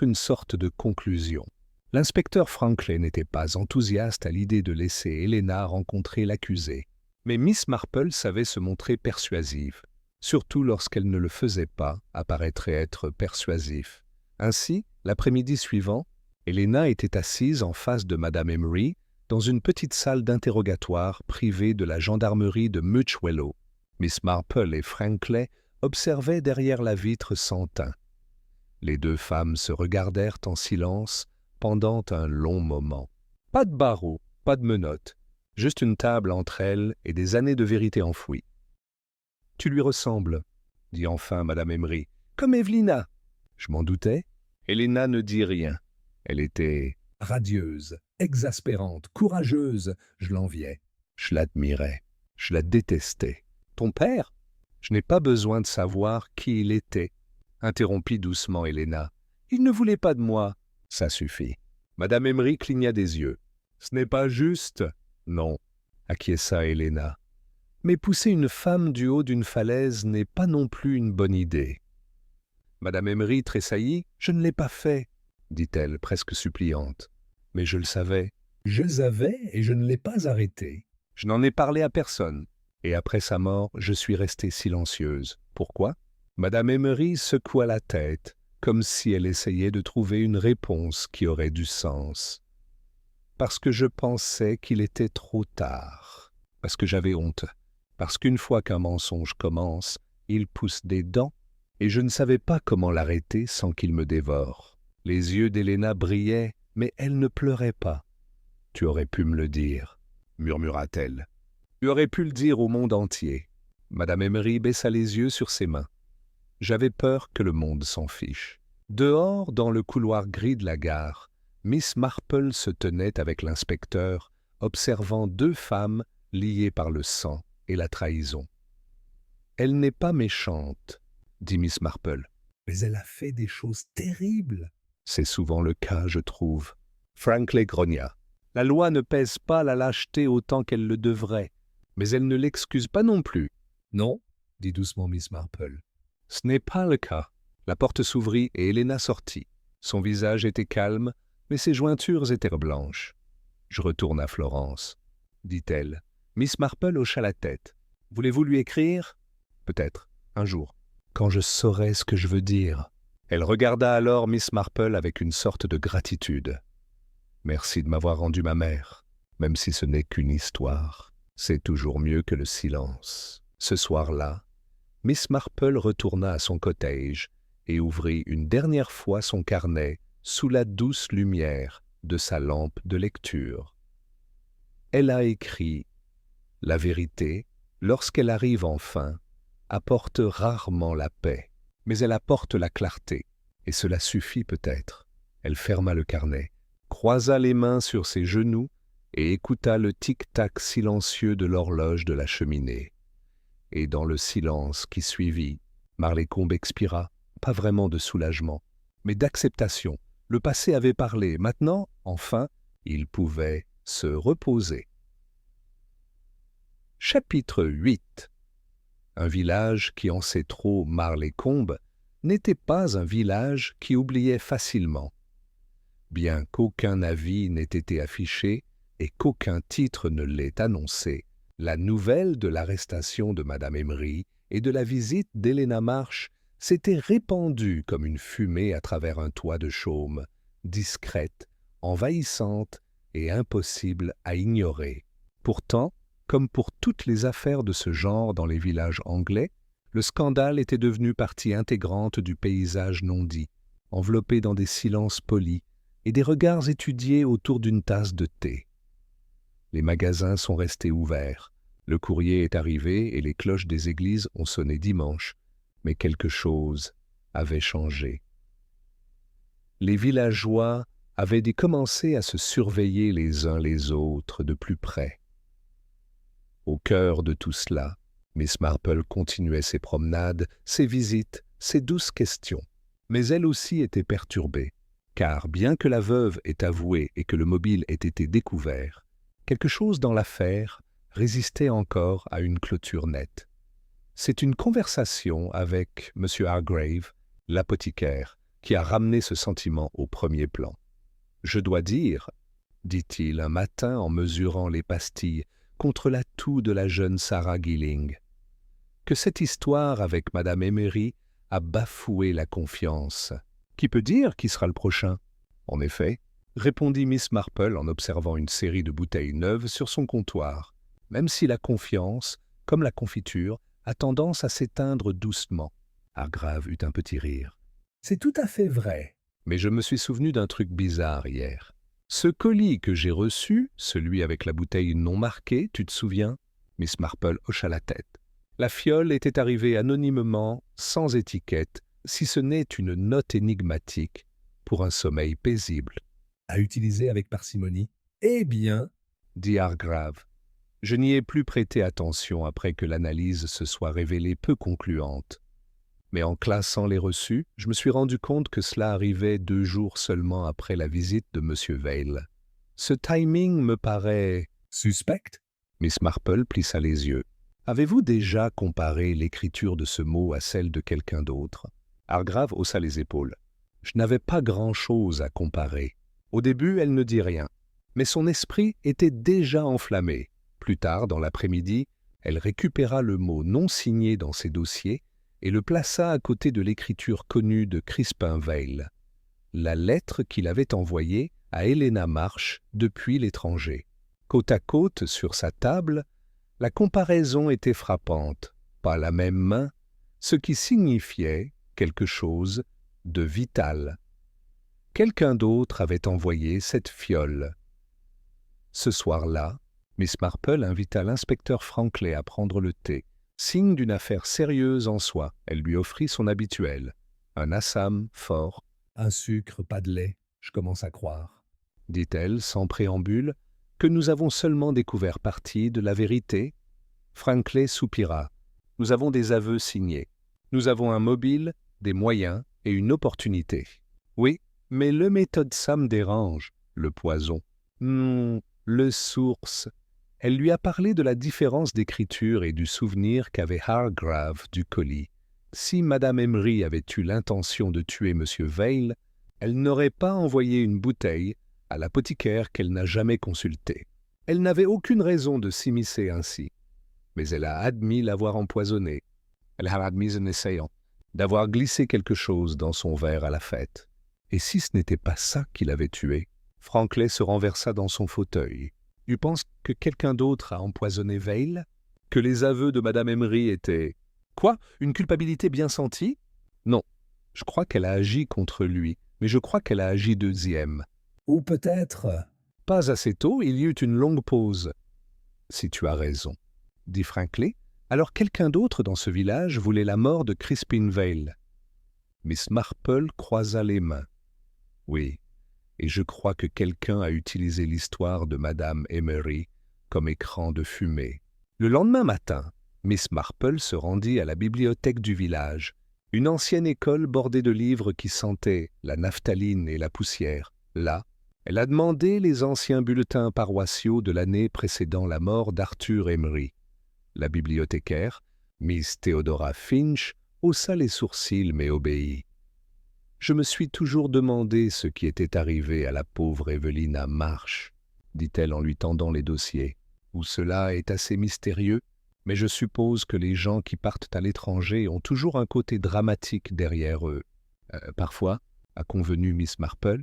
une sorte de conclusion. L'inspecteur Franklin n'était pas enthousiaste à l'idée de laisser Helena rencontrer l'accusé. Mais Miss Marple savait se montrer persuasive, surtout lorsqu'elle ne le faisait pas apparaîtrait être persuasif. Ainsi, l'après-midi suivant, Helena était assise en face de Madame Emery dans une petite salle d'interrogatoire privée de la gendarmerie de Muchwello. Miss Marple et Franklin observaient derrière la vitre sans teint. Les deux femmes se regardèrent en silence pendant un long moment. Pas de barreaux, pas de menottes, juste une table entre elles et des années de vérité enfouies. « Tu lui ressembles, » dit enfin Madame Emery. « Comme Evelina. » Je m'en doutais. Helena ne dit rien. Elle était radieuse, exaspérante, courageuse, je l'enviais. Je l'admirais, je la détestais. « Ton père ?» Je n'ai pas besoin de savoir qui il était, interrompit doucement Helena. Il ne voulait pas de moi. Ça suffit. Madame Emery cligna des yeux. Ce n'est pas juste. Non, acquiesça Helena. Mais pousser une femme du haut d'une falaise n'est pas non plus une bonne idée. Madame Emery tressaillit. Je ne l'ai pas fait, dit-elle presque suppliante. Mais je le savais. Je savais et je ne l'ai pas arrêté. Je n'en ai parlé à personne. Et après sa mort, je suis restée silencieuse. Pourquoi? Madame Emery secoua la tête, comme si elle essayait de trouver une réponse qui aurait du sens. Parce que je pensais qu'il était trop tard. Parce que j'avais honte. Parce qu'une fois qu'un mensonge commence, il pousse des dents, et je ne savais pas comment l'arrêter sans qu'il me dévore. Les yeux d'Helena brillaient, mais elle ne pleurait pas. « Tu aurais pu me le dire, » murmura-t-elle. « Tu aurais pu le dire au monde entier. » Madame Emery baissa les yeux sur ses mains. J'avais peur que le monde s'en fiche. Dehors, dans le couloir gris de la gare, Miss Marple se tenait avec l'inspecteur, observant deux femmes liées par le sang et la trahison. « Elle n'est pas méchante, » dit Miss Marple. « Mais elle a fait des choses terribles. » « C'est souvent le cas, je trouve. » Franklin grogna. « La loi ne pèse pas la lâcheté autant qu'elle le devrait, mais elle ne l'excuse pas non plus. »« Non, » dit doucement Miss Marple. « Ce n'est pas le cas. » La porte s'ouvrit et Helena sortit. Son visage était calme, mais ses jointures étaient blanches. « Je retourne à Florence, » dit-elle. Miss Marple hocha la tête. « Voulez-vous lui écrire ? » ?»« Peut-être, un jour, quand je saurai ce que je veux dire. » Elle regarda alors Miss Marple avec une sorte de gratitude. « Merci de m'avoir rendu ma mère, même si ce n'est qu'une histoire. C'est toujours mieux que le silence. » Ce soir-là, Miss Marple retourna à son cottage et ouvrit une dernière fois son carnet sous la douce lumière de sa lampe de lecture. Elle a écrit « La vérité, lorsqu'elle arrive enfin, apporte rarement la paix, mais elle apporte la clarté, et cela suffit peut-être. » Elle ferma le carnet, croisa les mains sur ses genoux et écouta le tic-tac silencieux de l'horloge de la cheminée. Et dans le silence qui suivit, Marlécombe expira, pas vraiment de soulagement, mais d'acceptation. Le passé avait parlé, maintenant, enfin, il pouvait se reposer. Chapitre 8. Un village qui en sait trop Marlécombe n'était pas un village qui oubliait facilement. Bien qu'aucun avis n'ait été affiché et qu'aucun titre ne l'ait annoncé, la nouvelle de l'arrestation de Madame Emery et de la visite d'Helena Marsh s'était répandue comme une fumée à travers un toit de chaume, discrète, envahissante et impossible à ignorer. Pourtant, comme pour toutes les affaires de ce genre dans les villages anglais, le scandale était devenu partie intégrante du paysage non dit, enveloppé dans des silences polis et des regards étudiés autour d'une tasse de thé. Les magasins sont restés ouverts, le courrier est arrivé et les cloches des églises ont sonné dimanche, mais quelque chose avait changé. Les villageois avaient dû commencer à se surveiller les uns les autres de plus près. Au cœur de tout cela, Miss Marple continuait ses promenades, ses visites, ses douces questions. Mais elle aussi était perturbée, car bien que la veuve ait avoué et que le mobile ait été découvert, quelque chose dans l'affaire résistait encore à une clôture nette. C'est une conversation avec M. Hargrave, l'apothicaire, qui a ramené ce sentiment au premier plan. « Je dois dire, dit-il un matin en mesurant les pastilles contre la toux de la jeune Sarah Gilling, que cette histoire avec Madame Emery a bafoué la confiance. Qui peut dire qui sera le prochain ? En effet, répondit Miss Marple en observant une série de bouteilles neuves sur son comptoir, même si la confiance, comme la confiture, a tendance à s'éteindre doucement. Hargrave eut un petit rire. C'est tout à fait vrai. Mais je me suis souvenu d'un truc bizarre hier. Ce colis que j'ai reçu, celui avec la bouteille non marquée, tu te souviens ? Miss Marple hocha la tête. La fiole était arrivée anonymement, sans étiquette, si ce n'est une note énigmatique, pour un sommeil paisible. À utiliser avec parcimonie. Eh bien, Dit Hargrave. Je n'y ai plus prêté attention après que l'analyse se soit révélée peu concluante. Mais en classant les reçus, je me suis rendu compte que cela arrivait 2 jours seulement après la visite de M. Vail. Ce timing me paraît... suspect? Miss Marple plissa les yeux. Avez-vous déjà comparé l'écriture de ce mot à celle de quelqu'un d'autre ? Hargrave haussa les épaules. Je n'avais pas grand-chose à comparer. Au début, elle ne dit rien. Mais son esprit était déjà enflammé. Plus tard, dans l'après-midi, elle récupéra le mot non signé dans ses dossiers et le plaça à côté de l'écriture connue de Crispin Vail, la lettre qu'il avait envoyée à Helena Marsh depuis l'étranger. Côte à côte, sur sa table, la comparaison était frappante, pas la même main, ce qui signifiait quelque chose de vital. Quelqu'un d'autre avait envoyé cette fiole. Ce soir-là, Miss Marple invita l'inspecteur Frankley à prendre le thé. Signe d'une affaire sérieuse en soi, elle lui offrit son habituel. Un Assam fort. Un sucre, pas de lait, je commence à croire. Dit-elle, sans préambule, que nous avons seulement découvert partie de la vérité. Frankley soupira. Nous avons des aveux signés. Nous avons un mobile, des moyens et une opportunité. Oui, mais le méthode Sam dérange, le poison. Le source. Elle lui a parlé de la différence d'écriture et du souvenir qu'avait Hargrave du colis. Si Madame Emery avait eu l'intention de tuer M. Vail, elle n'aurait pas envoyé une bouteille à l'apothicaire qu'elle n'a jamais consulté. Elle n'avait aucune raison de s'immiscer ainsi. Mais elle a admis l'avoir empoisonné. Elle a admis en essayant d'avoir glissé quelque chose dans son verre à la fête. Et si ce n'était pas ça qui l'avait tué? Frankley se renversa dans son fauteuil. Tu penses que quelqu'un d'autre a empoisonné Vail? Que les aveux de Madame Emery étaient... Quoi? Une culpabilité bien sentie? Non. Je crois qu'elle a agi contre lui, mais je crois qu'elle a agi deuxième. Ou peut-être... Pas assez tôt, il y eut une longue pause. Si tu as raison, dit Frankley, alors quelqu'un d'autre dans ce village voulait la mort de Crispin Vail. Miss Marple croisa les mains. Oui, et je crois que quelqu'un a utilisé l'histoire de Madame Emery comme écran de fumée. Le lendemain matin, Miss Marple se rendit à la bibliothèque du village, une ancienne école bordée de livres qui sentaient la naphtaline et la poussière. Là, elle a demandé les anciens bulletins paroissiaux de l'année précédant la mort d'Arthur Emery. La bibliothécaire, Miss Theodora Finch, haussa les sourcils mais obéit. Je me suis toujours demandé ce qui était arrivé à la pauvre Evelina Marsh, dit-elle en lui tendant les dossiers. Où cela est assez mystérieux, mais je suppose que les gens qui partent à l'étranger ont toujours un côté dramatique derrière eux. Parfois, a convenu Miss Marple,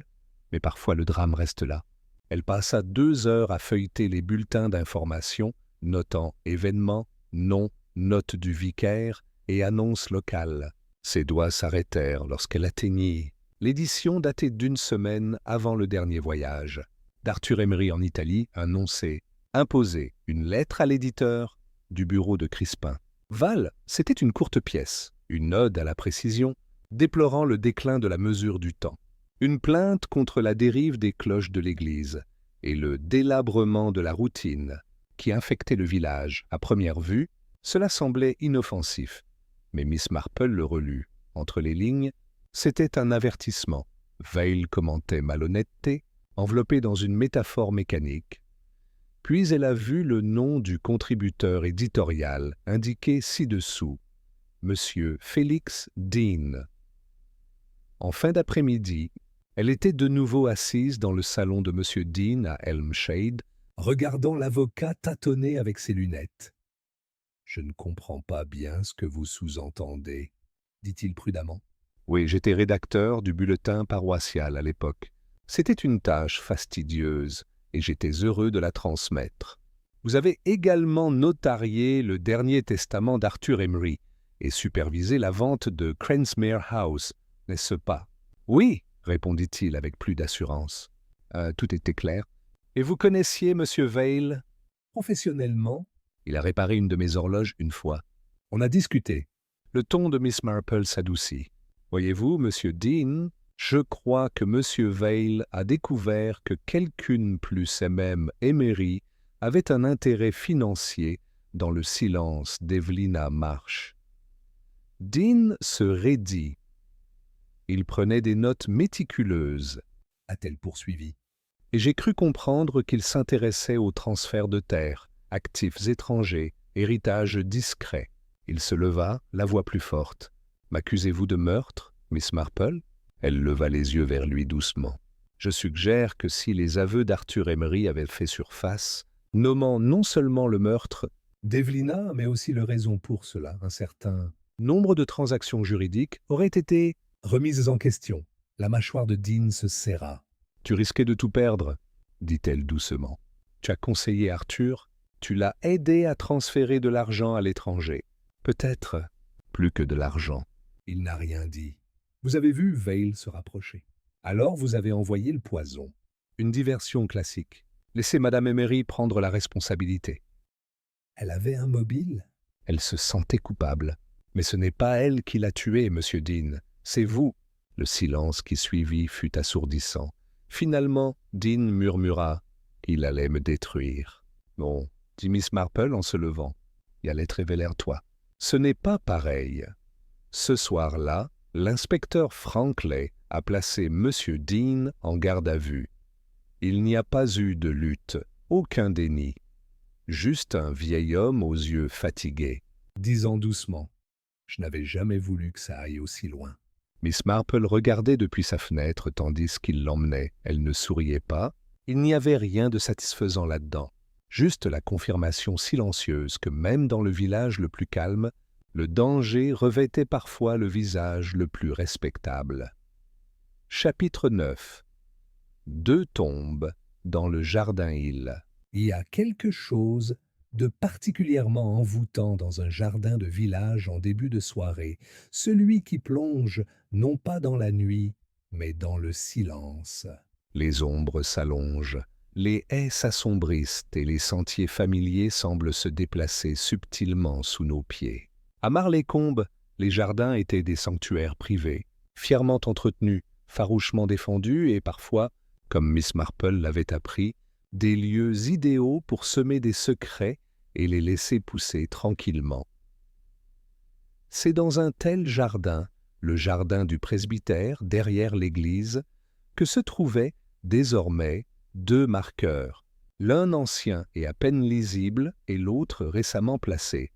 mais parfois le drame reste là. Elle passa 2 heures à feuilleter les bulletins d'information, notant événements, nom, note du vicaire et annonce locale. Ses doigts s'arrêtèrent lorsqu'elle atteignit l'édition datée d'1 semaine avant le dernier voyage. D'Arthur Emery en Italie, annoncé, imposé, une lettre à l'éditeur du bureau de Crispin. Val, c'était une courte pièce, une ode à la précision, déplorant le déclin de la mesure du temps. Une plainte contre la dérive des cloches de l'église et le délabrement de la routine qui infectait le village. À première vue, cela semblait inoffensif. Mais Miss Marple le relut. Entre les lignes, C'était un avertissement. Vail commentait malhonnêteté, enveloppée dans une métaphore mécanique. Puis elle a vu le nom du contributeur éditorial indiqué ci-dessous, Monsieur Félix Dean. En fin d'après-midi, elle était de nouveau assise dans le salon de Monsieur Dean à Elmshade, regardant l'avocat tâtonner avec ses lunettes. « Je ne comprends pas bien ce que vous sous-entendez, » dit-il prudemment. Oui, j'étais rédacteur du bulletin paroissial à l'époque. C'était une tâche fastidieuse et j'étais heureux de la transmettre. Vous avez également notarié le dernier testament d'Arthur Emery et supervisé la vente de Cransmere House, n'est-ce pas? Oui, répondit-il avec plus d'assurance. Tout était clair. Et vous connaissiez M. Vail? Professionnellement, Il a réparé une de mes horloges une fois. on a discuté. Le ton de Miss Marple s'adoucit. Voyez-vous, Monsieur Dean, je crois que Monsieur Vail a découvert que quelqu'une plus et même Emery avait un intérêt financier dans le silence d'Evelina Marsh. Dean se raidit. Il prenait des notes méticuleuses, A-t-elle poursuivi. et j'ai cru comprendre qu'il s'intéressait aux transferts de terres, actifs étrangers, héritages discrets. Il se leva, la voix plus forte. « M'accusez-vous de meurtre, Miss Marple ?» Elle leva les yeux vers lui doucement. « Je suggère que si les aveux d'Arthur Emery avaient fait surface, nommant non seulement le meurtre, D'Evelina, mais aussi le raison pour cela, un certain... nombre de transactions juridiques auraient été... Remises en question. La mâchoire de Dean se serra. Tu risquais de tout perdre, dit-elle doucement. Tu as conseillé Arthur, tu l'as aidé à transférer de l'argent à l'étranger. Peut-être plus que de l'argent. Il n'a rien dit. Vous avez vu Vail se rapprocher. Alors vous avez envoyé le poison. Une diversion classique. Laissez Madame Emery prendre la responsabilité. Elle avait un mobile? Elle se sentait coupable. Mais ce n'est pas elle qui l'a tué, Monsieur Dean. C'est vous. Le silence qui suivit fut assourdissant. Finalement, Dean murmura « Il allait me détruire. » Bon, dit Miss Marple en se levant. Il allait te révéler toi. Ce n'est pas pareil. Ce soir-là, l'inspecteur Frankley a placé Monsieur Dean en garde à vue. Il n'y a pas eu de lutte, aucun déni. Juste un vieil homme aux yeux fatigués. Disant doucement. Je n'avais jamais voulu que ça aille aussi loin. Miss Marple regardait depuis sa fenêtre tandis qu'il l'emmenait. Elle ne souriait pas. Il n'y avait rien de satisfaisant là-dedans. Juste la confirmation silencieuse que même dans le village le plus calme, le danger revêtait parfois le visage le plus respectable. Chapitre 9. 2 tombes dans le jardin-île. Il y a quelque chose de particulièrement envoûtant dans un jardin de village en début de soirée, celui qui plonge non pas dans la nuit, mais dans le silence. Les ombres s'allongent, les haies s'assombrissent et les sentiers familiers semblent se déplacer subtilement sous nos pieds. À Marlécombe, les jardins étaient des sanctuaires privés, fièrement entretenus, farouchement défendus et parfois, comme Miss Marple l'avait appris, des lieux idéaux pour semer des secrets et les laisser pousser tranquillement. C'est dans un tel jardin, le jardin du presbytère derrière l'église, que se trouvaient désormais 2 marqueurs, l'un ancien et à peine lisible et l'autre récemment placé.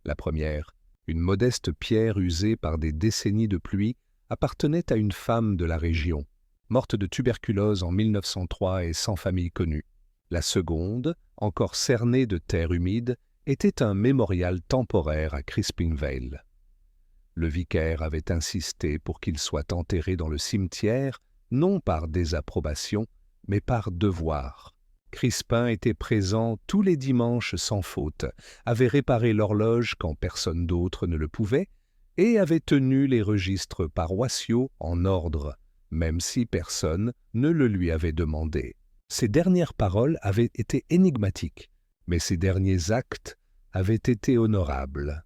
La première, une modeste pierre usée par des décennies de pluie, appartenait à une femme de la région, morte de tuberculose en 1903 et sans famille connue. La seconde, encore cernée de terre humide, était un mémorial temporaire à Crispin Vale. Le vicaire avait insisté pour qu'il soit enterré dans le cimetière, non par désapprobation, mais par devoir. Crispin était présent tous les dimanches sans faute, avait réparé l'horloge quand personne d'autre ne le pouvait, et avait tenu les registres paroissiaux en ordre, même si personne ne le lui avait demandé. Ses dernières paroles avaient été énigmatiques, mais ses derniers actes avaient été honorables.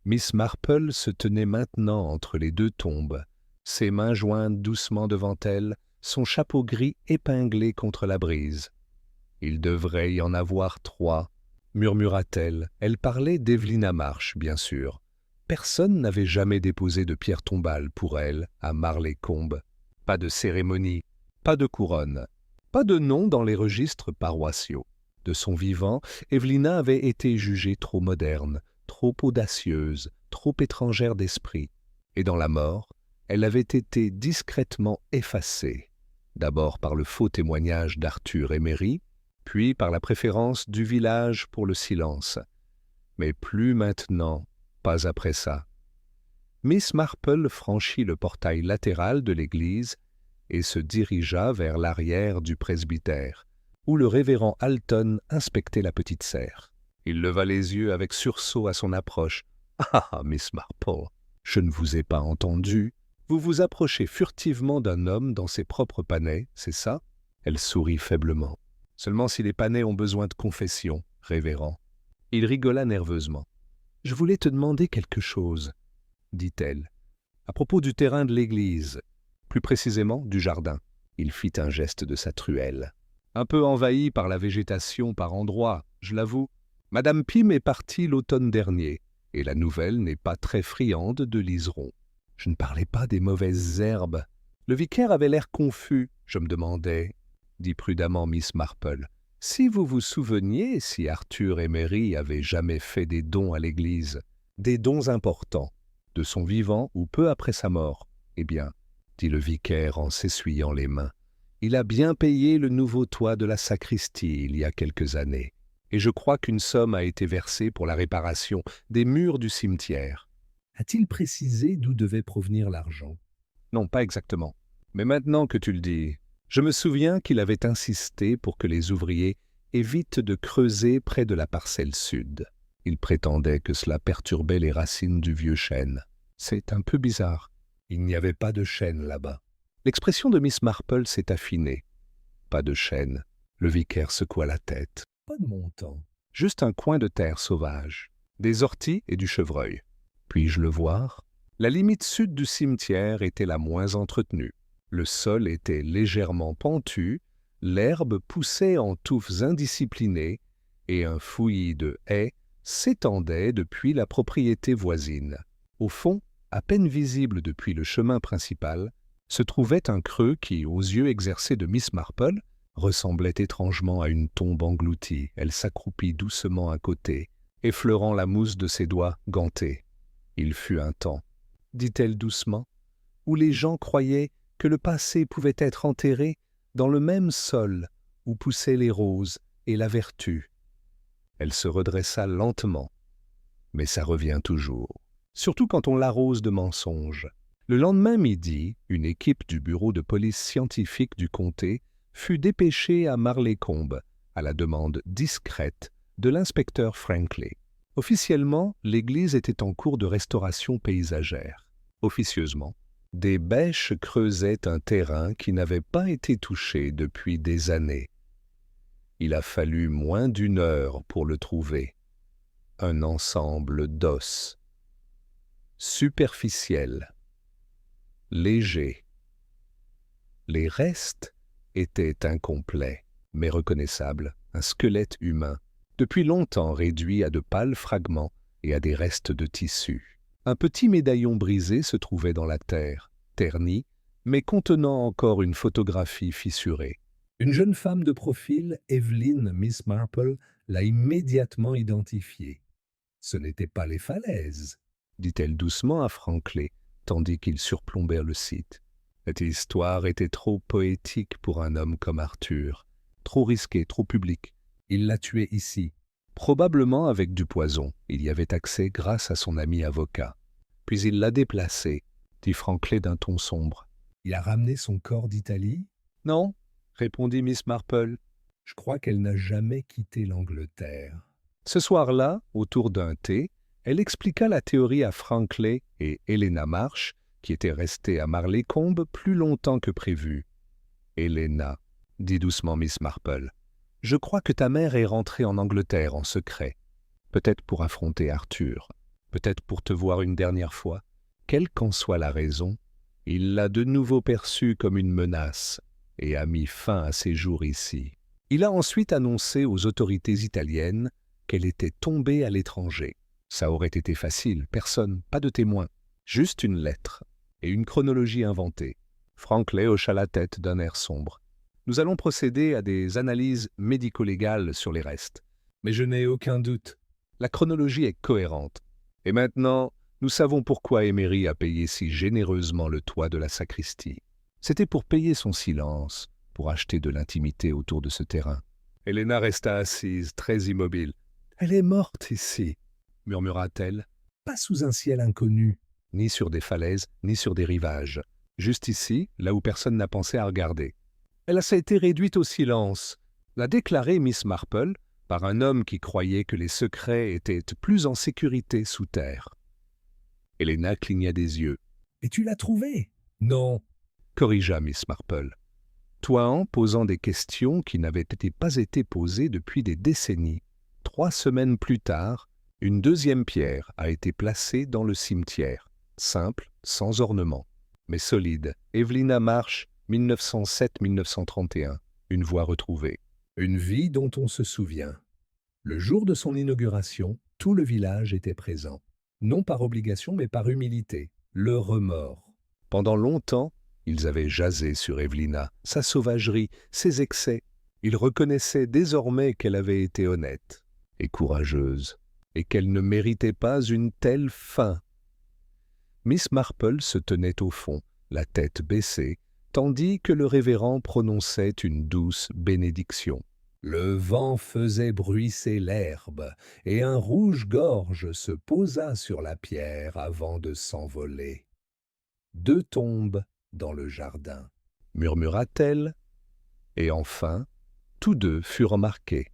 Miss Marple se tenait maintenant entre les 2 tombes, ses mains jointes doucement devant elle, son chapeau gris épinglé contre la brise. « Il devrait y en avoir 3, murmura-t-elle. Elle parlait d'Evelina Marsh, bien sûr. Personne n'avait jamais déposé de pierre tombale pour elle à Marley-Combe. Pas de cérémonie, pas de couronne, pas de nom dans les registres paroissiaux. De son vivant, Evelina avait été jugée trop moderne, trop audacieuse, trop étrangère d'esprit. Et dans la mort, elle avait été discrètement effacée, d'abord par le faux témoignage d'Arthur Emery, puis par la préférence du village pour le silence. Mais plus maintenant, pas après ça. Miss Marple franchit le portail latéral de l'église et se dirigea vers l'arrière du presbytère, où le révérend Alton inspectait la petite serre. Il leva les yeux avec sursaut à son approche. « Ah, Miss Marple, je ne vous ai pas entendu. Vous vous approchez furtivement d'un homme dans ses propres panais, c'est ça ?» Elle sourit faiblement. « Seulement si les panais ont besoin de confession, révérend. » Il rigola nerveusement. « Je voulais te demander quelque chose, » dit-elle, « à propos du terrain de l'église, plus précisément du jardin. » Il fit un geste de sa truelle. « Un peu envahi par la végétation par endroits, je l'avoue. Madame Pym est partie l'automne dernier, et la nouvelle n'est pas très friande de liserons. Je ne parlais pas des mauvaises herbes. Le vicaire avait l'air confus, je me demandais, » dit prudemment Miss Marple. « Si vous vous souveniez si Arthur Emery avait jamais fait des dons à l'église, des dons importants, de son vivant ou peu après sa mort, eh bien, dit le vicaire en s'essuyant les mains, il a bien payé le nouveau toit de la sacristie il y a quelques années, et je crois qu'une somme a été versée pour la réparation des murs du cimetière. » A-t-il précisé d'où devait provenir l'argent? Non, pas exactement. Mais maintenant que tu le dis, je me souviens qu'il avait insisté pour que les ouvriers évitent de creuser près de la parcelle sud. Il prétendait que cela perturbait les racines du vieux chêne. C'est un peu bizarre. Il n'y avait pas de chêne là-bas. L'expression de Miss Marple s'est affinée. Pas de chêne. Le vicaire secoua la tête. Pas de montant. Juste un coin de terre sauvage, des orties et du chevreuil. Puis-je le voir? La limite sud du cimetière était la moins entretenue. Le sol était légèrement pentu, l'herbe poussait en touffes indisciplinées et un fouillis de haies s'étendait depuis la propriété voisine. Au fond, à peine visible depuis le chemin principal, se trouvait un creux qui, aux yeux exercés de Miss Marple, ressemblait étrangement à une tombe engloutie. Elle s'accroupit doucement à côté, effleurant la mousse de ses doigts gantés. « Il fut un temps, » dit-elle doucement, « où les gens croyaient que le passé pouvait être enterré dans le même sol où poussaient les roses et la vertu. » Elle se redressa lentement, mais ça revient toujours, surtout quand on l'arrose de mensonges. Le lendemain midi, une équipe du bureau de police scientifique du comté fut dépêchée à Marley-Combe, à la demande discrète de l'inspecteur Franklin. Officiellement, l'église était en cours de restauration paysagère. Officieusement, des bêches creusaient un terrain qui n'avait pas été touché depuis des années. Il a fallu moins d'1 heure pour le trouver. Un ensemble d'os. Superficiel. Léger. Les restes étaient incomplets, mais reconnaissables, un squelette humain, depuis longtemps réduit à de pâles fragments et à des restes de tissu. Un petit médaillon brisé se trouvait dans la terre, terni, mais contenant encore une photographie fissurée. Une jeune femme de profil, Evelyn Miss Marple, l'a immédiatement identifiée. Ce n'étaient pas les falaises, dit-elle doucement à Franklin, tandis qu'ils surplombèrent le site. Cette histoire était trop poétique pour un homme comme Arthur, trop risquée, trop publique. Il l'a tuée ici. Probablement avec du poison. Il y avait accès grâce à son ami avocat. Puis il l'a déplacé, dit Franklin d'un ton sombre. Il a ramené son corps d'Italie? Non, répondit Miss Marple. Je crois qu'elle n'a jamais quitté l'Angleterre. Ce soir-là, autour d'un thé, elle expliqua la théorie à Franklin et Helena Marsh, qui étaient restées à Marley-Combe plus longtemps que prévu. « Helena, dit doucement Miss Marple, je crois que ta mère est rentrée en Angleterre en secret, peut-être pour affronter Arthur, peut-être pour te voir une dernière fois. Quelle qu'en soit la raison, il l'a de nouveau perçue comme une menace et a mis fin à ses jours ici. Il a ensuite annoncé aux autorités italiennes qu'elle était tombée à l'étranger. Ça aurait été facile, personne, pas de témoin. Juste une lettre et une chronologie inventée. Franklin hocha la tête d'un air sombre. Nous allons procéder à des analyses médico-légales sur les restes. Mais je n'ai aucun doute. La chronologie est cohérente. Et maintenant, nous savons pourquoi Emery a payé si généreusement le toit de la sacristie. C'était pour payer son silence, pour acheter de l'intimité autour de ce terrain. Helena resta assise, très immobile. « Elle est morte ici », murmura-t-elle. « Pas sous un ciel inconnu. » Ni sur des falaises, ni sur des rivages. Juste ici, là où personne n'a pensé à regarder. Elle s'est été réduite au silence, l'a déclaré Miss Marple, par un homme qui croyait que les secrets étaient plus en sécurité sous terre. Helena cligna des yeux. « Et tu l'as trouvée ?»« Non. » corrigea Miss Marple. Toihan posant des questions qui n'avaient pas été posées depuis des décennies. 3 semaines plus tard, une deuxième pierre a été placée dans le cimetière, simple, sans ornement, mais solide. Evelina Marsh, 1907-1931, une voix retrouvée. Une vie dont on se souvient. Le jour de son inauguration, tout le village était présent. Non par obligation, mais par humilité. Le remords. Pendant longtemps, ils avaient jasé sur Evelina, sa sauvagerie, ses excès. Ils reconnaissaient désormais qu'elle avait été honnête et courageuse, et qu'elle ne méritait pas une telle fin. Miss Marple se tenait au fond, la tête baissée, tandis que le révérend prononçait une douce bénédiction. Le vent faisait bruisser l'herbe, et un rouge-gorge se posa sur la pierre avant de s'envoler. 2 tombes dans le jardin, murmura-t-elle, et enfin, tous deux furent marqués.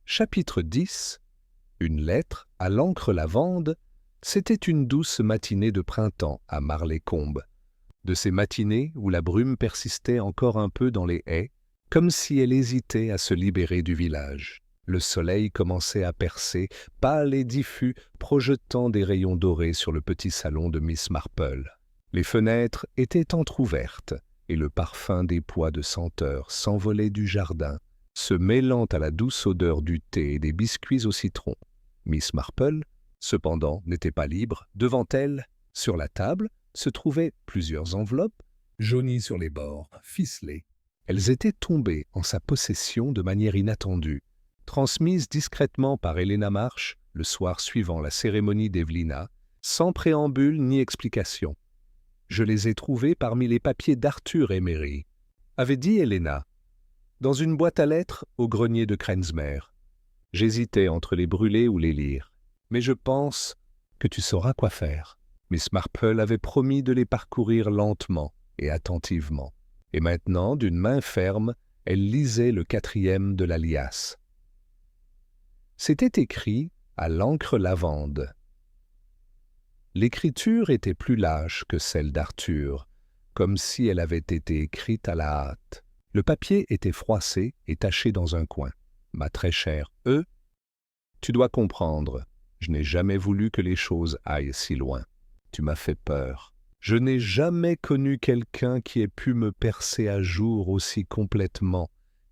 Chapitre 10. Une lettre à l'encre lavande. C'était une douce matinée de printemps à Marley-Combe. De ces matinées où la brume persistait encore un peu dans les haies, comme si elle hésitait à se libérer du village. Le soleil commençait à percer, pâle et diffus, projetant des rayons dorés sur le petit salon de Miss Marple. Les fenêtres étaient entr'ouvertes, et le parfum des pois de senteur s'envolait du jardin, se mêlant à la douce odeur du thé et des biscuits au citron. Miss Marple, cependant, n'était pas libre. Devant elle, sur la table, se trouvaient plusieurs enveloppes, jaunies sur les bords, ficelées. Elles étaient tombées en sa possession de manière inattendue, transmises discrètement par Helena Marsh le soir suivant la cérémonie d'Evelina, sans préambule ni explication. Je les ai trouvées parmi les papiers d'Arthur Emery, avait dit Helena, dans une boîte à lettres au grenier de Krensmer. J'hésitais entre les brûler ou les lire, mais je pense que tu sauras quoi faire. Miss Marple avait promis de les parcourir lentement et attentivement, et maintenant, d'une main ferme, elle lisait le 4e de la liasse. C'était écrit à l'encre lavande. L'écriture était plus lâche que celle d'Arthur, comme si elle avait été écrite à la hâte. Le papier était froissé et taché dans un coin. Ma très chère E, tu dois comprendre, je n'ai jamais voulu que les choses aillent si loin. Tu m'as fait peur. Je n'ai jamais connu quelqu'un qui ait pu me percer à jour aussi complètement,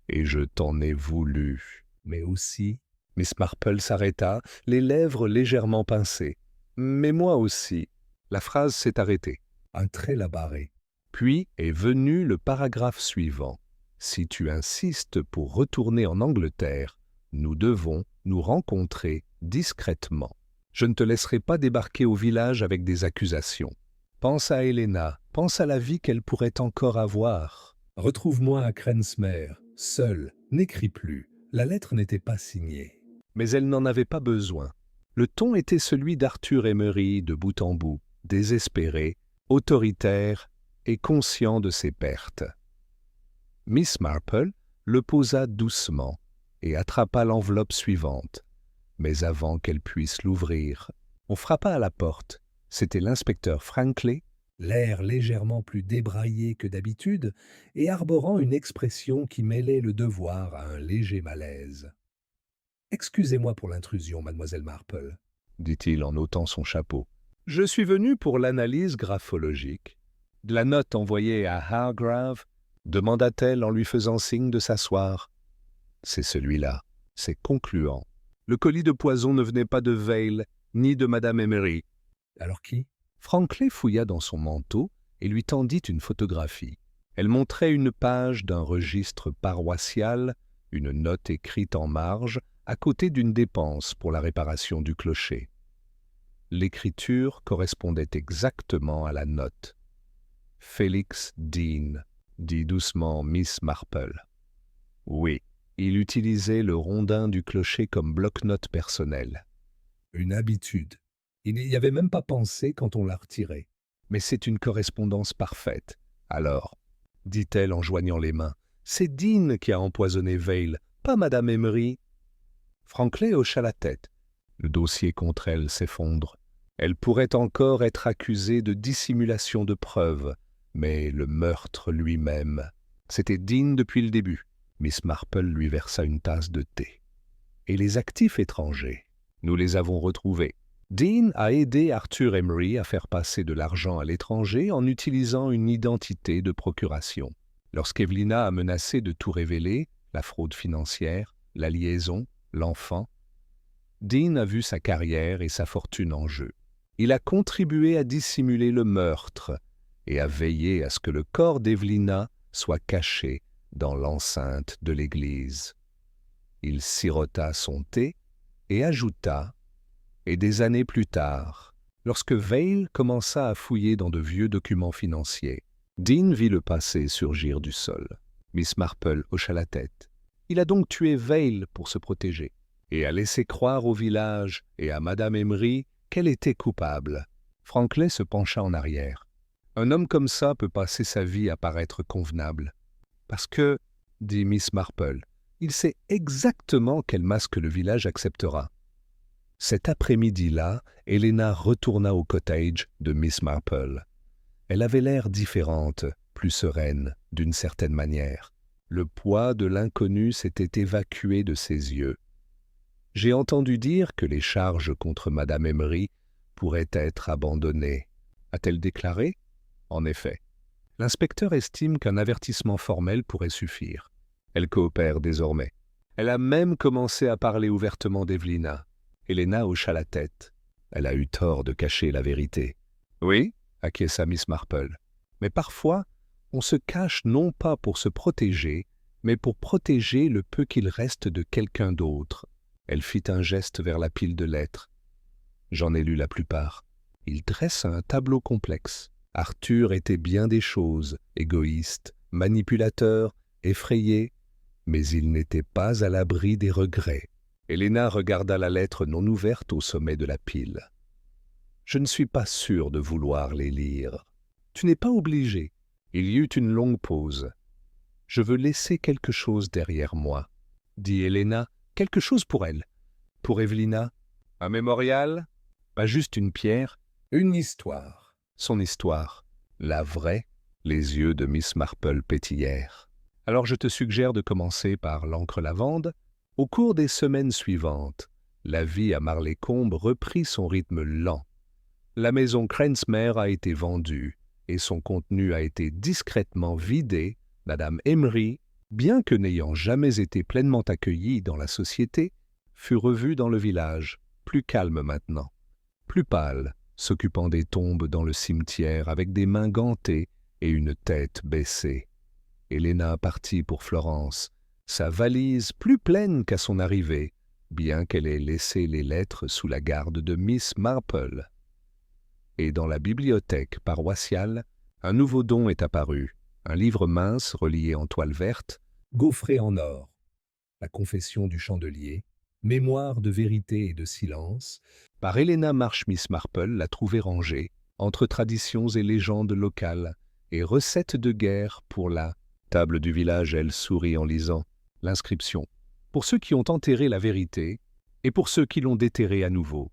et je t'en ai voulu. Mais aussi... Miss Marple s'arrêta, les lèvres légèrement pincées. Mais moi aussi. La phrase s'est arrêtée. Un trait la barré. Puis est venu le paragraphe suivant. Si tu insistes pour retourner en Angleterre, nous devons nous rencontrer discrètement. Je ne te laisserai pas débarquer au village avec des accusations. Pense à Helena, pense à la vie qu'elle pourrait encore avoir. Retrouve-moi à Krensmer, seul, n'écris plus. La lettre n'était pas signée. Mais elle n'en avait pas besoin. Le ton était celui d'Arthur Emery de bout en bout, désespéré, autoritaire et conscient de ses pertes. Miss Marple le posa doucement et attrapa l'enveloppe suivante. Mais avant qu'elle puisse l'ouvrir, on frappa à la porte. C'était l'inspecteur Franklin, l'air légèrement plus débraillé que d'habitude et arborant une expression qui mêlait le devoir à un léger malaise. « Excusez-moi pour l'intrusion, mademoiselle Marple, » dit-il en ôtant son chapeau. « Je suis venu pour l'analyse graphologique. De la note envoyée à Hargrave, demanda-t-elle en lui faisant signe de s'asseoir. C'est celui-là, c'est concluant. Le colis de poison ne venait pas de Vail, ni de Madame Emery. Alors qui? Franklin fouilla dans son manteau et lui tendit une photographie. Elle montrait une page d'un registre paroissial, une note écrite en marge, à côté d'une dépense pour la réparation du clocher. L'écriture correspondait exactement à la note. « Félix Dean », dit doucement Miss Marple. Oui, il utilisait le rondin du clocher comme bloc-notes personnel. Une habitude. Il n'y avait même pas pensé quand on l'a retiré. Mais c'est une correspondance parfaite. Alors, dit-elle en joignant les mains, c'est Dean qui a empoisonné Vail, pas Madame Emery. Franklin hocha la tête. Le dossier contre elle s'effondre. Elle pourrait encore être accusée de dissimulation de preuves, mais le meurtre lui-même, c'était Dean depuis le début. Miss Marple lui versa une tasse de thé. Et les actifs étrangers, nous les avons retrouvés. Dean a aidé Arthur Emery à faire passer de l'argent à l'étranger en utilisant une identité de procuration. Lorsqu'Evelina a menacé de tout révéler, la fraude financière, la liaison, l'enfant, Dean a vu sa carrière et sa fortune en jeu. Il a contribué à dissimuler le meurtre et a veillé à ce que le corps d'Evelina soit caché dans l'enceinte de l'église. Il sirota son thé et ajouta « Et des années plus tard, lorsque Vail commença à fouiller dans de vieux documents financiers, Dean vit le passé surgir du sol. » Miss Marple hocha la tête. « Il a donc tué Vail pour se protéger et a laissé croire au village et à Madame Emery qu'elle était coupable. » Franklin se pencha en arrière. « Un homme comme ça peut passer sa vie à paraître convenable. Parce que, dit Miss Marple, il sait exactement quel masque le village acceptera. » Cet après-midi-là, Helena retourna au cottage de Miss Marple. Elle avait l'air différente, plus sereine, d'une certaine manière. Le poids de l'inconnu s'était évacué de ses yeux. « J'ai entendu dire que les charges contre Madame Emery pourraient être abandonnées. » A-t-elle déclaré? En effet. L'inspecteur estime qu'un avertissement formel pourrait suffire. Elle coopère désormais. Elle a même commencé à parler ouvertement d'Evelina. Helena hocha la tête. Elle a eu tort de cacher la vérité. « Oui » acquiesça Miss Marple. « Mais parfois, on se cache non pas pour se protéger, mais pour protéger le peu qu'il reste de quelqu'un d'autre. » Elle fit un geste vers la pile de lettres. « J'en ai lu la plupart. Il dresse un tableau complexe. Arthur était bien des choses, égoïste, manipulateur, effrayé, mais il n'était pas à l'abri des regrets. » Helena regarda la lettre non ouverte au sommet de la pile. « Je ne suis pas sûre de vouloir les lire. »« Tu n'es pas obligé. » Il y eut une longue pause. « Je veux laisser quelque chose derrière moi, » dit Helena. « Quelque chose pour elle. Pour Evelina. Un mémorial? Pas juste une pierre. Une histoire. » Son histoire. La vraie. Les yeux de Miss Marple pétillèrent. « Alors je te suggère de commencer par l'encre lavande. » Au cours des semaines suivantes, la vie à Marleycombe reprit son rythme lent. La maison Crensmere a été vendue et son contenu a été discrètement vidé. Madame Emery, bien que n'ayant jamais été pleinement accueillie dans la société, fut revue dans le village, plus calme maintenant, plus pâle, s'occupant des tombes dans le cimetière avec des mains gantées et une tête baissée. Helena partit pour Florence, sa valise plus pleine qu'à son arrivée, bien qu'elle ait laissé les lettres sous la garde de Miss Marple. Et dans la bibliothèque paroissiale, un nouveau don est apparu, un livre mince relié en toile verte, gaufré en or. La confession du chandelier, mémoire de vérité et de silence. Par Helena Marsh. Miss Marple l'a trouvée rangée, entre traditions et légendes locales, et recettes de guerre pour la table du village. Elle sourit en lisant l'inscription. Pour ceux qui ont enterré la vérité et pour ceux qui l'ont déterrée à nouveau.